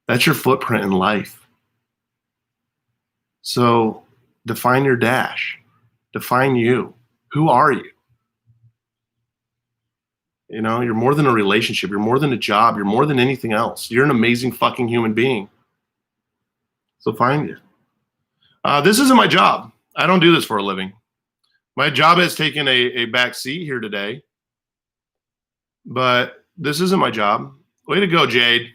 That's your footprint in life. So define your dash. Define you. Who are you? You're more than a relationship. You're more than a job. You're more than anything else. You're an amazing fucking human being. So find you. This isn't my job. I don't do this for a living. My job has taken a back seat here today, but this isn't my job. Way to go, Jade.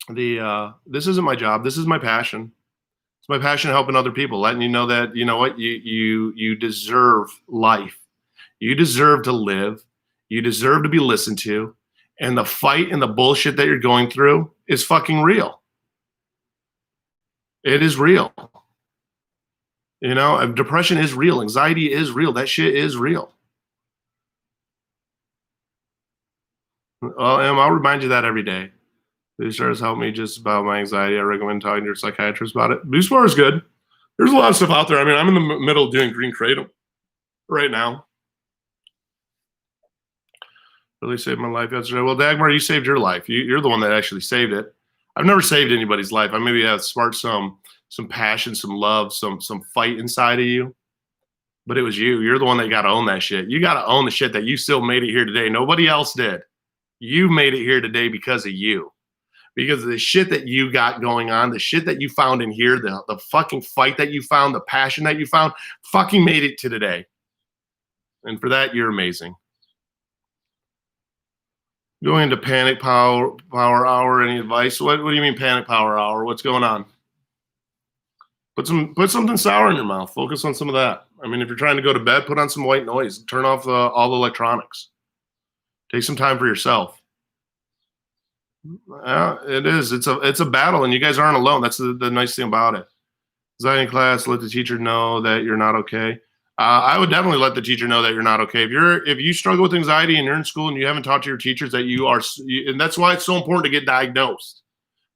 This isn't my job. This is my passion. It's my passion helping other people, letting you know that, you know what, you deserve life. You deserve to live. You deserve to be listened to. And the fight and the bullshit that you're going through is fucking real. It is real. You know, depression is real. Anxiety is real. That shit is real. Well, I'll remind you that every day. These stars help me just about my anxiety. I recommend talking to your psychiatrist about it. Boost Bar is good. There's a lot of stuff out there. I mean, I'm in the middle of doing Green Kratom right now. Really saved my life yesterday. Well, Dagmar, you saved your life. You're the one that actually saved it. I've never saved anybody's life. I maybe have sparked some passion, some love, some fight inside of you. But it was you. You're the one that got to own that shit. You got to own the shit that you still made it here today. Nobody else did. You made it here today because of you. Because of the shit that you got going on, the shit that you found in here, the fucking fight that you found, the passion that you found, fucking made it to today. And for that, you're amazing. Going into panic power hour, any advice? What do you mean panic power hour? What's going on? Put something sour in your mouth. Focus on some of that. I mean, if you're trying to go to bed, put on some white noise. Turn off all the electronics. Take some time for yourself. It is. It's a battle, and you guys aren't alone. That's the nice thing about it. Design class, let the teacher know that you're not okay. I would definitely let the teacher know that you're not okay. If you struggle with anxiety and you're in school and you haven't talked to your teachers that you are, and that's why it's so important to get diagnosed,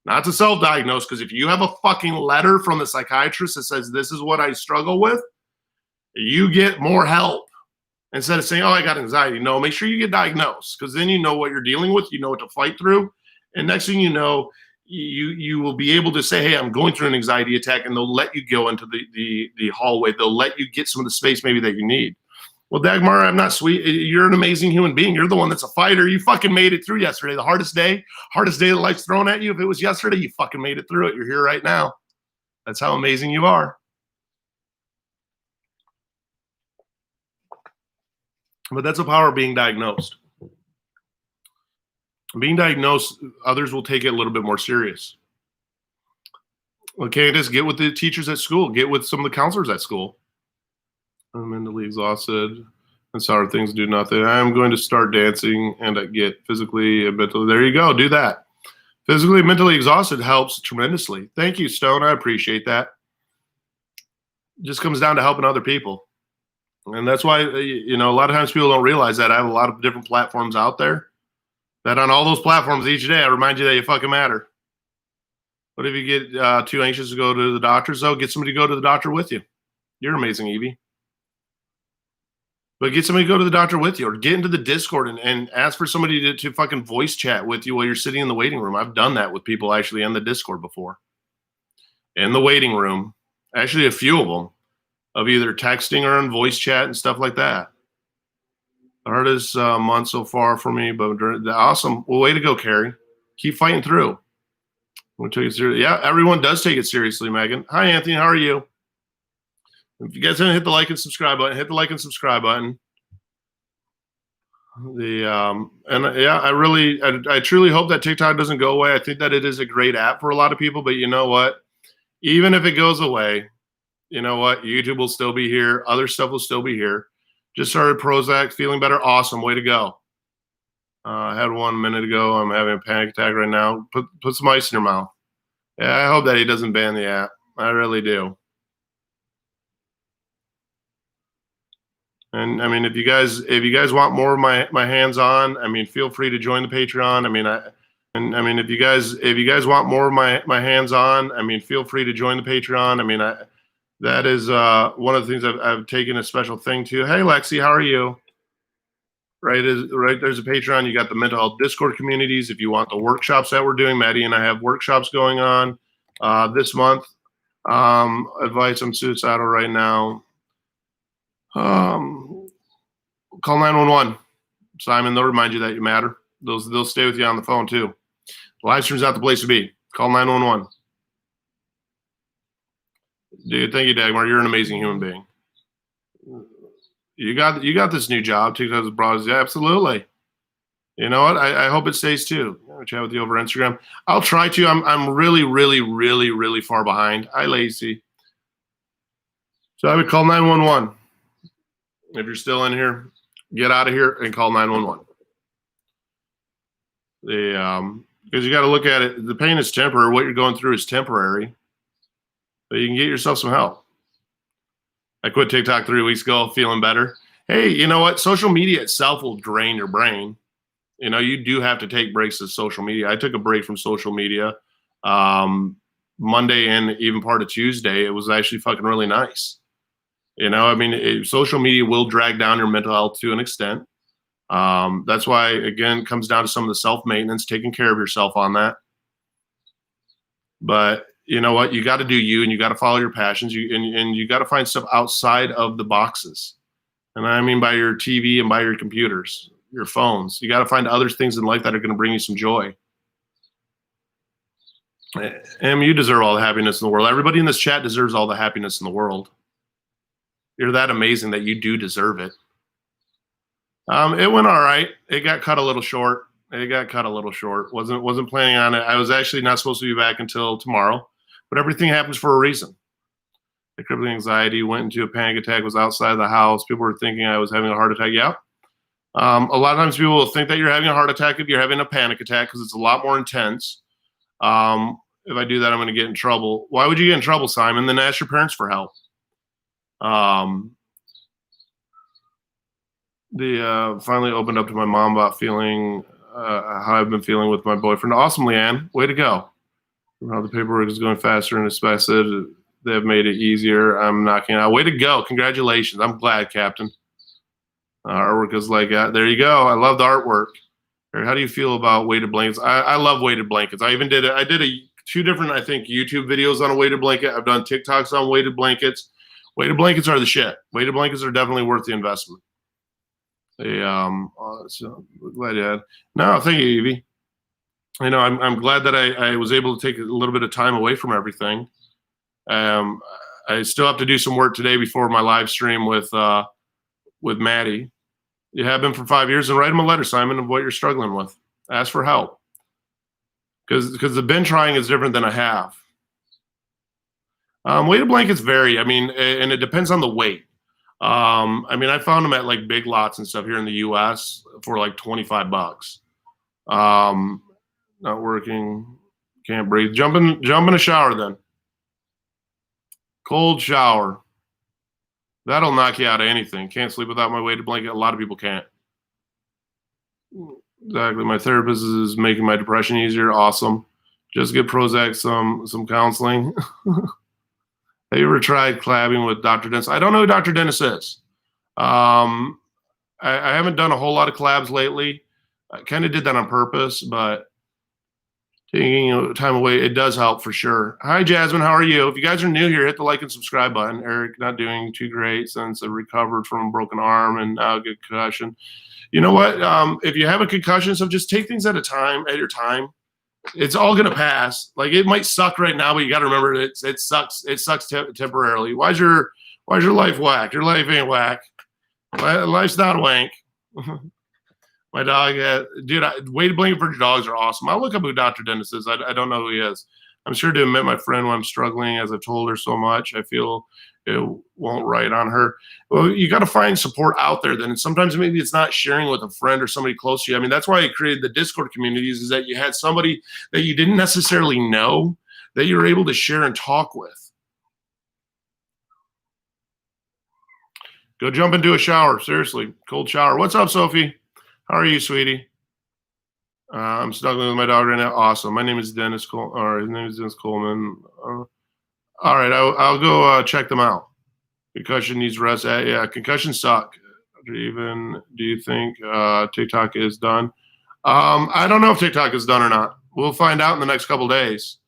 not to self-diagnose. Because if you have a fucking letter from the psychiatrist that says this is what I struggle with, you get more help instead of saying, "Oh, I got anxiety." No, make sure you get diagnosed, because then you know what you're dealing with. You know what to fight through. And next thing you know, you will be able to say, "Hey, I'm going through an anxiety attack," and they'll let you go into the hallway. They'll let you get some of the space maybe that you need. Well, Dagmar, I'm not sweet. You're an amazing human being. You're the one that's a fighter. You fucking made it through yesterday. The hardest day that life's thrown at you. If it was yesterday, you fucking made it through it. You're here right now. That's how amazing you are. But that's the power of being diagnosed. Being diagnosed, others will take it a little bit more serious. Okay, just get with the teachers at school. Get with some of the counselors at school. I'm mentally exhausted and sour things do nothing. I'm going to start dancing and I get physically and mentally. There you go. Do that. Physically and mentally exhausted helps tremendously. Thank you, Stone. I appreciate that. It just comes down to helping other people. And that's why, you know, a lot of times people don't realize that I have a lot of different platforms out there. That on all those platforms each day, I remind you that you fucking matter. What if you get too anxious to go to the doctors, though? Get somebody to go to the doctor with you. You're amazing, Evie. But get somebody to go to the doctor with you, or get into the Discord and ask for somebody to fucking voice chat with you while you're sitting in the waiting room. I've done that with people actually on the Discord before. In the waiting room, actually a few of them, of either texting or on voice chat and stuff like that. The hardest month so far for me, but awesome. Well, way to go, Carrie. Keep fighting through. We'll take it seriously. Yeah, everyone does take it seriously, Megan. Hi, Anthony. How are you? If you guys haven't hit the like and subscribe button, hit the like and subscribe button. I truly hope that TikTok doesn't go away. I think that it is a great app for a lot of people, but you know what? Even if it goes away, you know what? YouTube will still be here. Other stuff will still be here. Just started Prozac, feeling better. Awesome. Way to go. I had 1 minute ago. I'm having a panic attack right now. Put some ice in your mouth. Yeah, I hope that he doesn't ban the app. I really do. And I mean, if you guys want more of my hands on, I mean, feel free to join the Patreon. If you guys want more of my hands on, I mean, feel free to join the Patreon. I mean, that is one of the things I've taken a special thing to. Hey, Lexi, how are you? Right, there's a Patreon. You got the mental health Discord communities. If you want the workshops that we're doing, Maddie and I have workshops going on this month. Advice: I'm suicidal right now. Call 911. Simon, they'll remind you that you matter. They'll stay with you on the phone too. Live stream's not the place to be. Call 911. Dude, thank you, Dagmar. You're an amazing human being. You got this new job. TikTok's broad. Yeah, absolutely. You know what? I hope it stays too. I'll chat with you over Instagram. I'll try to. I'm really, really, really, really far behind. I lazy. So I would call 911. If you're still in here, get out of here and call 911. Because you got to look at it. The pain is temporary. What you're going through is temporary, but you can get yourself some help. I quit TikTok 3 weeks ago, feeling better. Hey, you know what? Social media itself will drain your brain. You know, you do have to take breaks of social media. I took a break from social media Monday and even part of Tuesday. It was actually fucking really nice. You know, I mean, social media will drag down your mental health to an extent. That's why, again, it comes down to some of the self-maintenance, taking care of yourself on that. But you know what? You got to do you, and you got to follow your passions. And you got to find stuff outside of the boxes. And I mean by your TV and by your computers, your phones. You got to find other things in life that are going to bring you some joy. And you deserve all the happiness in the world. Everybody in this chat deserves all the happiness in the world. You're that amazing that you do deserve it. It went all right. It got cut a little short. Wasn't planning on it. I was actually not supposed to be back until tomorrow, but everything happens for a reason. The crippling anxiety, went into a panic attack, was outside the house. People were thinking I was having a heart attack. Yeah. A lot of times people will think that you're having a heart attack if you're having a panic attack because it's a lot more intense. If I do that, I'm going to get in trouble. Why would you get in trouble, Simon? Then ask your parents for help. Finally opened up to my mom about feeling how I've been feeling with my boyfriend. Awesome, Leanne. Way to go. How the paperwork is going faster and expected. They've made it easier. I'm knocking out. Way to go. Congratulations. I'm glad, Captain. Artwork is like that. There you go. I love the artwork. How do you feel about weighted blankets? I love weighted blankets. I even did it. I did two different, I think, YouTube videos on a weighted blanket. I've done TikToks on weighted blankets. Weighted blankets are the shit. Weighted blankets are definitely worth the investment. So glad you had. No, thank you, Evie. You know, I'm glad that I was able to take a little bit of time away from everything. I still have to do some work today before my live stream with Maddie. You have been for 5 years, and write him a letter, Simon, of what you're struggling with. Ask for help. Because the been trying is different than a have. Weighted blankets vary. I mean, and it depends on the weight. I mean, I found them at like Big Lots and stuff here in the US for like $25. Not working. Can't breathe. Jump in a shower then. Cold shower. That'll knock you out of anything. Can't sleep without my weighted blanket. A lot of people can't. Exactly. My therapist is making my depression easier. Awesome. Just get Prozac, some counseling. Have you ever tried collabing with Dr. Dennis? I don't know who Dr. Dennis is. I haven't done a whole lot of collabs lately. I kind of did that on purpose, but taking time away, it does help for sure. Hi, Jasmine. How are you? If you guys are new here, hit the like and subscribe button. Eric, not doing too great since I recovered from a broken arm and now get concussion. You know what? If you have a concussion, so just take things at your time. It's all gonna pass. Like it might suck right now, but you got to remember it sucks. It sucks temporarily. Why's your life whack? Your life ain't whack. Life's not wank. My dog, dude, weighted blanket for dogs are awesome. I'll look up who Dr. Dennis is. I don't know who he is. I'm sure to admit my friend when I'm struggling, as I've told her so much, I feel it won't write on her. Well, you got to find support out there then. And sometimes maybe it's not sharing with a friend or somebody close to you. I mean, that's why I created the Discord communities, is that you had somebody that you didn't necessarily know that you were able to share and talk with. Go jump into a shower. Seriously, cold shower. What's up, Sophie? How are you, sweetie? I'm snuggling with my dog right now. Awesome. My name is Dennis Coleman. Or his name is Dennis Coleman. All right, I'll go check them out. Concussion needs rest. Yeah, concussions suck. Do you think TikTok is done? I don't know if TikTok is done or not. We'll find out in the next couple days.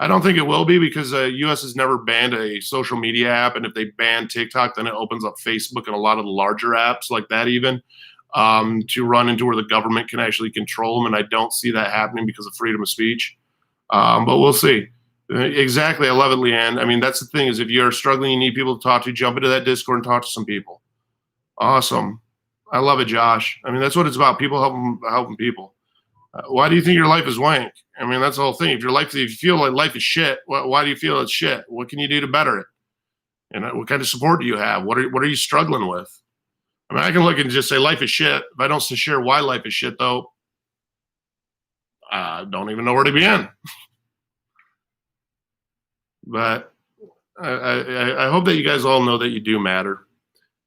I don't think it will be because the U.S. has never banned a social media app, and if they ban TikTok, then it opens up Facebook and a lot of the larger apps like that even. To run into where the government can actually control them, and I don't see that happening because of freedom of speech. But we'll see. Exactly. I love it, Leanne. I mean, that's the thing is if you're struggling, you need people to talk to, jump into that Discord and talk to some people. Awesome. I love it, Josh. I mean, that's what it's about. People helping people. Why do you think your life is wank? I mean, that's the whole thing. If you feel like life is shit, why do you feel it's shit? What can you do to better it? And what kind of support do you have? What are you struggling with? I mean, I can look and just say life is shit. If I don't share why life is shit, though, I don't even know where to begin. But I hope that you guys all know that you do matter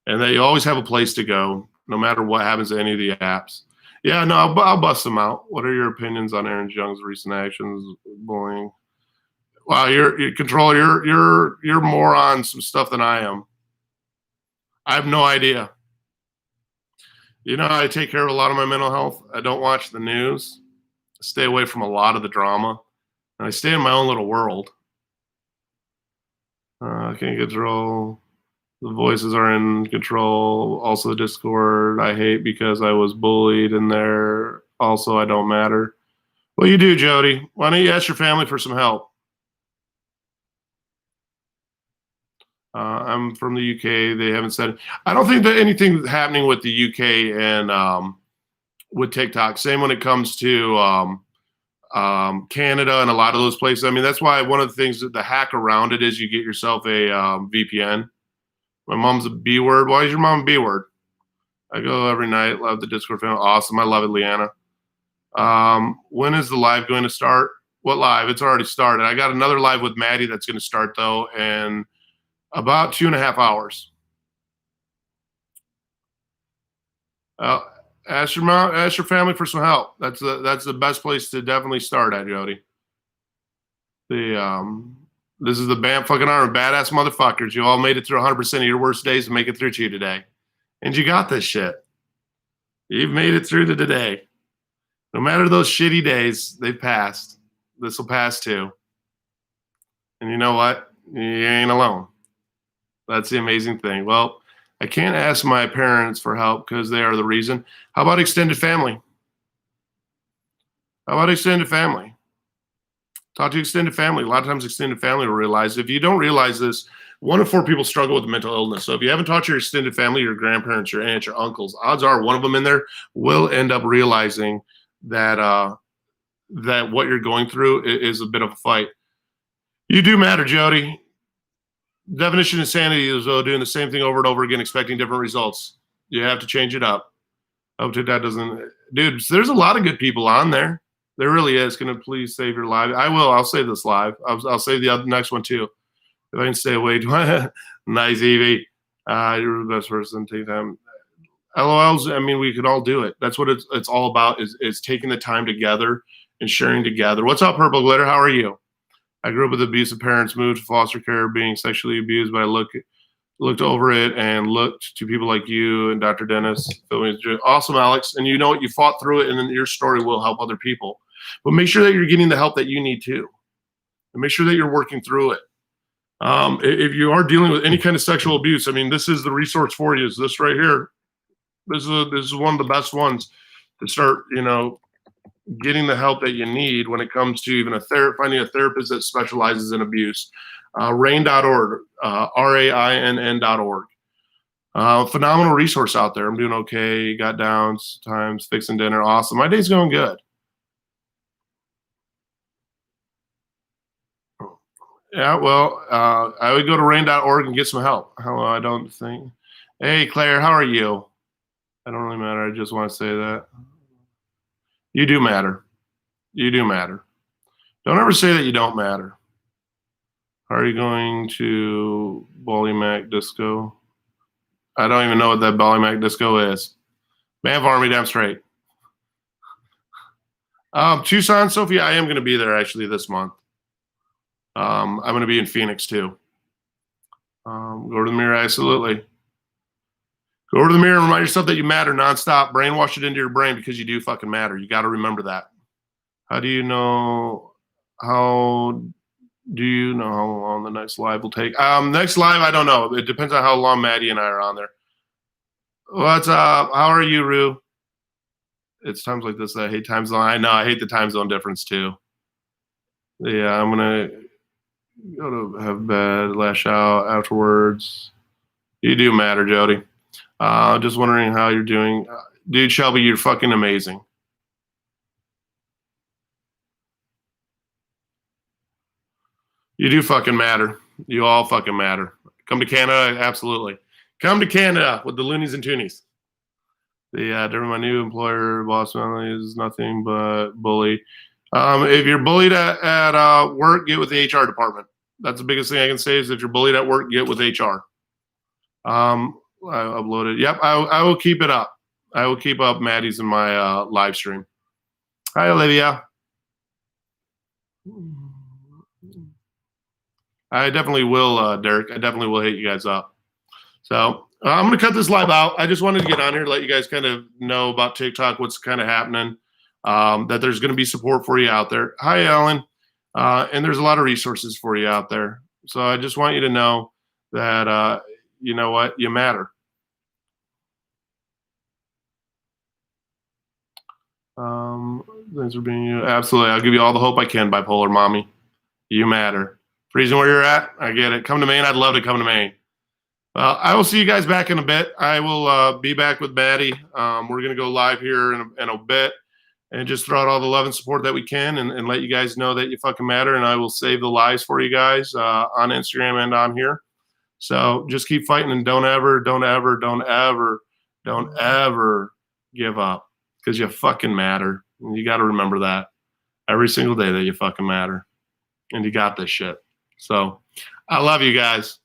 and that you always have a place to go, no matter what happens to any of the apps. Yeah, no, I'll bust them out. What are your opinions on Aaron Young's recent actions, bullying? Wow, you're control. You're more on some stuff than I am. I have no idea. You know, I take care of a lot of my mental health. I don't watch the news. I stay away from a lot of the drama, and I stay in my own little world. I can't control. The voices are in control. Also, the Discord I hate because I was bullied in there. Also, I don't matter. Well, you do, Jody. Why don't you ask your family for some help? I'm from the UK. They haven't said. I don't think that anything's happening with the UK and with TikTok. Same when it comes to Canada and a lot of those places. I mean, that's why one of the things that the hack around it is you get yourself a VPN. My mom's a B word. Why is your mom a B word? I go every night. Love the Discord family. Awesome. I love it, Leanna. When is the live going to start? What live? It's already started. I got another live with Maddie that's going to start though, in about 2.5 hours. Ask your family for some help. That's the best place to definitely start at, Jody. This is the band fucking army, badass motherfuckers. You all made it through 100% of your worst days and make it through to you today. And you got this shit. You've made it through to today. No matter those shitty days, they've passed. This will pass too. And you know what? You ain't alone. That's the amazing thing. Well, I can't ask my parents for help because they are the reason. How about extended family? How about extended family? Talk to extended family. A lot of times extended family will realize. If you don't realize this, 1 in 4 people struggle with mental illness. So if you haven't talked to your extended family, your grandparents, your aunts, your uncles, odds are one of them in there will end up realizing that that what you're going through is a bit of a fight. You do matter, Jody. Definition of insanity is doing the same thing over and over again, expecting different results. You have to change it up. I hope that doesn't. Dude, there's a lot of good people on there. There really is. Can I please save your live? I will. I'll save this live. I'll save the next one too. If I can stay awake. Nice, Evie. You're the best person. Take time. LOLs. I mean, we could all do it. That's what it's all about. Is taking the time together and sharing together. What's up, Purple Glitter? How are you? I grew up with abusive parents, moved to foster care, being sexually abused, but I looked over it and looked to people like you and Dr. Dennis. Awesome, Alex. And you know what? You fought through it, and then your story will help other people. But make sure that you're getting the help that you need too. And make sure that you're working through it. If you are dealing with any kind of sexual abuse, I mean, this is the resource for you. Is this right here? This is one of the best ones to start, getting the help that you need when it comes to even finding a therapist that specializes in abuse. RAIN.org, RAINN.org. Phenomenal resource out there. I'm doing okay. Got downs, times, fixing dinner. Awesome. My day's going good. Yeah, well, I would go to rain.org and get some help. I don't think. Hey, Claire, how are you? I don't really matter. I just want to say that. You do matter. You do matter. Don't ever say that you don't matter. Are you going to Bollymac Disco? I don't even know what that Bollymac Disco is. Man, farm me damn straight. Tucson, Sophia, I am going to be there actually this month. I'm going to be in Phoenix too. Go to the mirror, absolutely. Go to the mirror and remind yourself that you matter nonstop. Brainwash it into your brain because you do fucking matter. You got to remember that. How do you know how long the next live will take? Next live, I don't know. It depends on how long Maddie and I are on there. What's up? How are you, Rue? It's times like this that I hate time zone. I know I hate the time zone difference too. Yeah, I'm gonna Go to have bed, lash out afterwards. You do matter, Jody. Just wondering how you're doing. Dude, Shelby, you're fucking amazing. You do fucking matter. You all fucking matter. Come to Canada, absolutely. Come to Canada with the loonies and toonies. During my new employer, boss family is nothing but bully. If you're bullied at work, get with the HR department. That's the biggest thing I can say is if you're bullied at work, get with HR. I uploaded. Yep, I will keep it up. I will keep up Maddie's in my live stream. Hi, Olivia. I definitely will, Derek. I definitely will hit you guys up. So I'm going to cut this live out. I just wanted to get on here to let you guys kind of know about TikTok, what's kind of happening, that there's going to be support for you out there. Hi, Ellen. And there's a lot of resources for you out there. So I just want you to know that, you know what, you matter. Thanks for being you. Absolutely. I'll give you all the hope I can, bipolar mommy. You matter. Freezing where you're at. I get it. Come to Maine. I'd love to come to Maine. Well, I will see you guys back in a bit. I will be back with Maddie. We're going to go live here in a bit and just throw out all the love and support that we can and let you guys know that you fucking matter. And I will save the lives for you guys on Instagram and on here. So just keep fighting and don't ever give up because you fucking matter. And you got to remember that every single day that you fucking matter. And you got this shit. So I love you guys.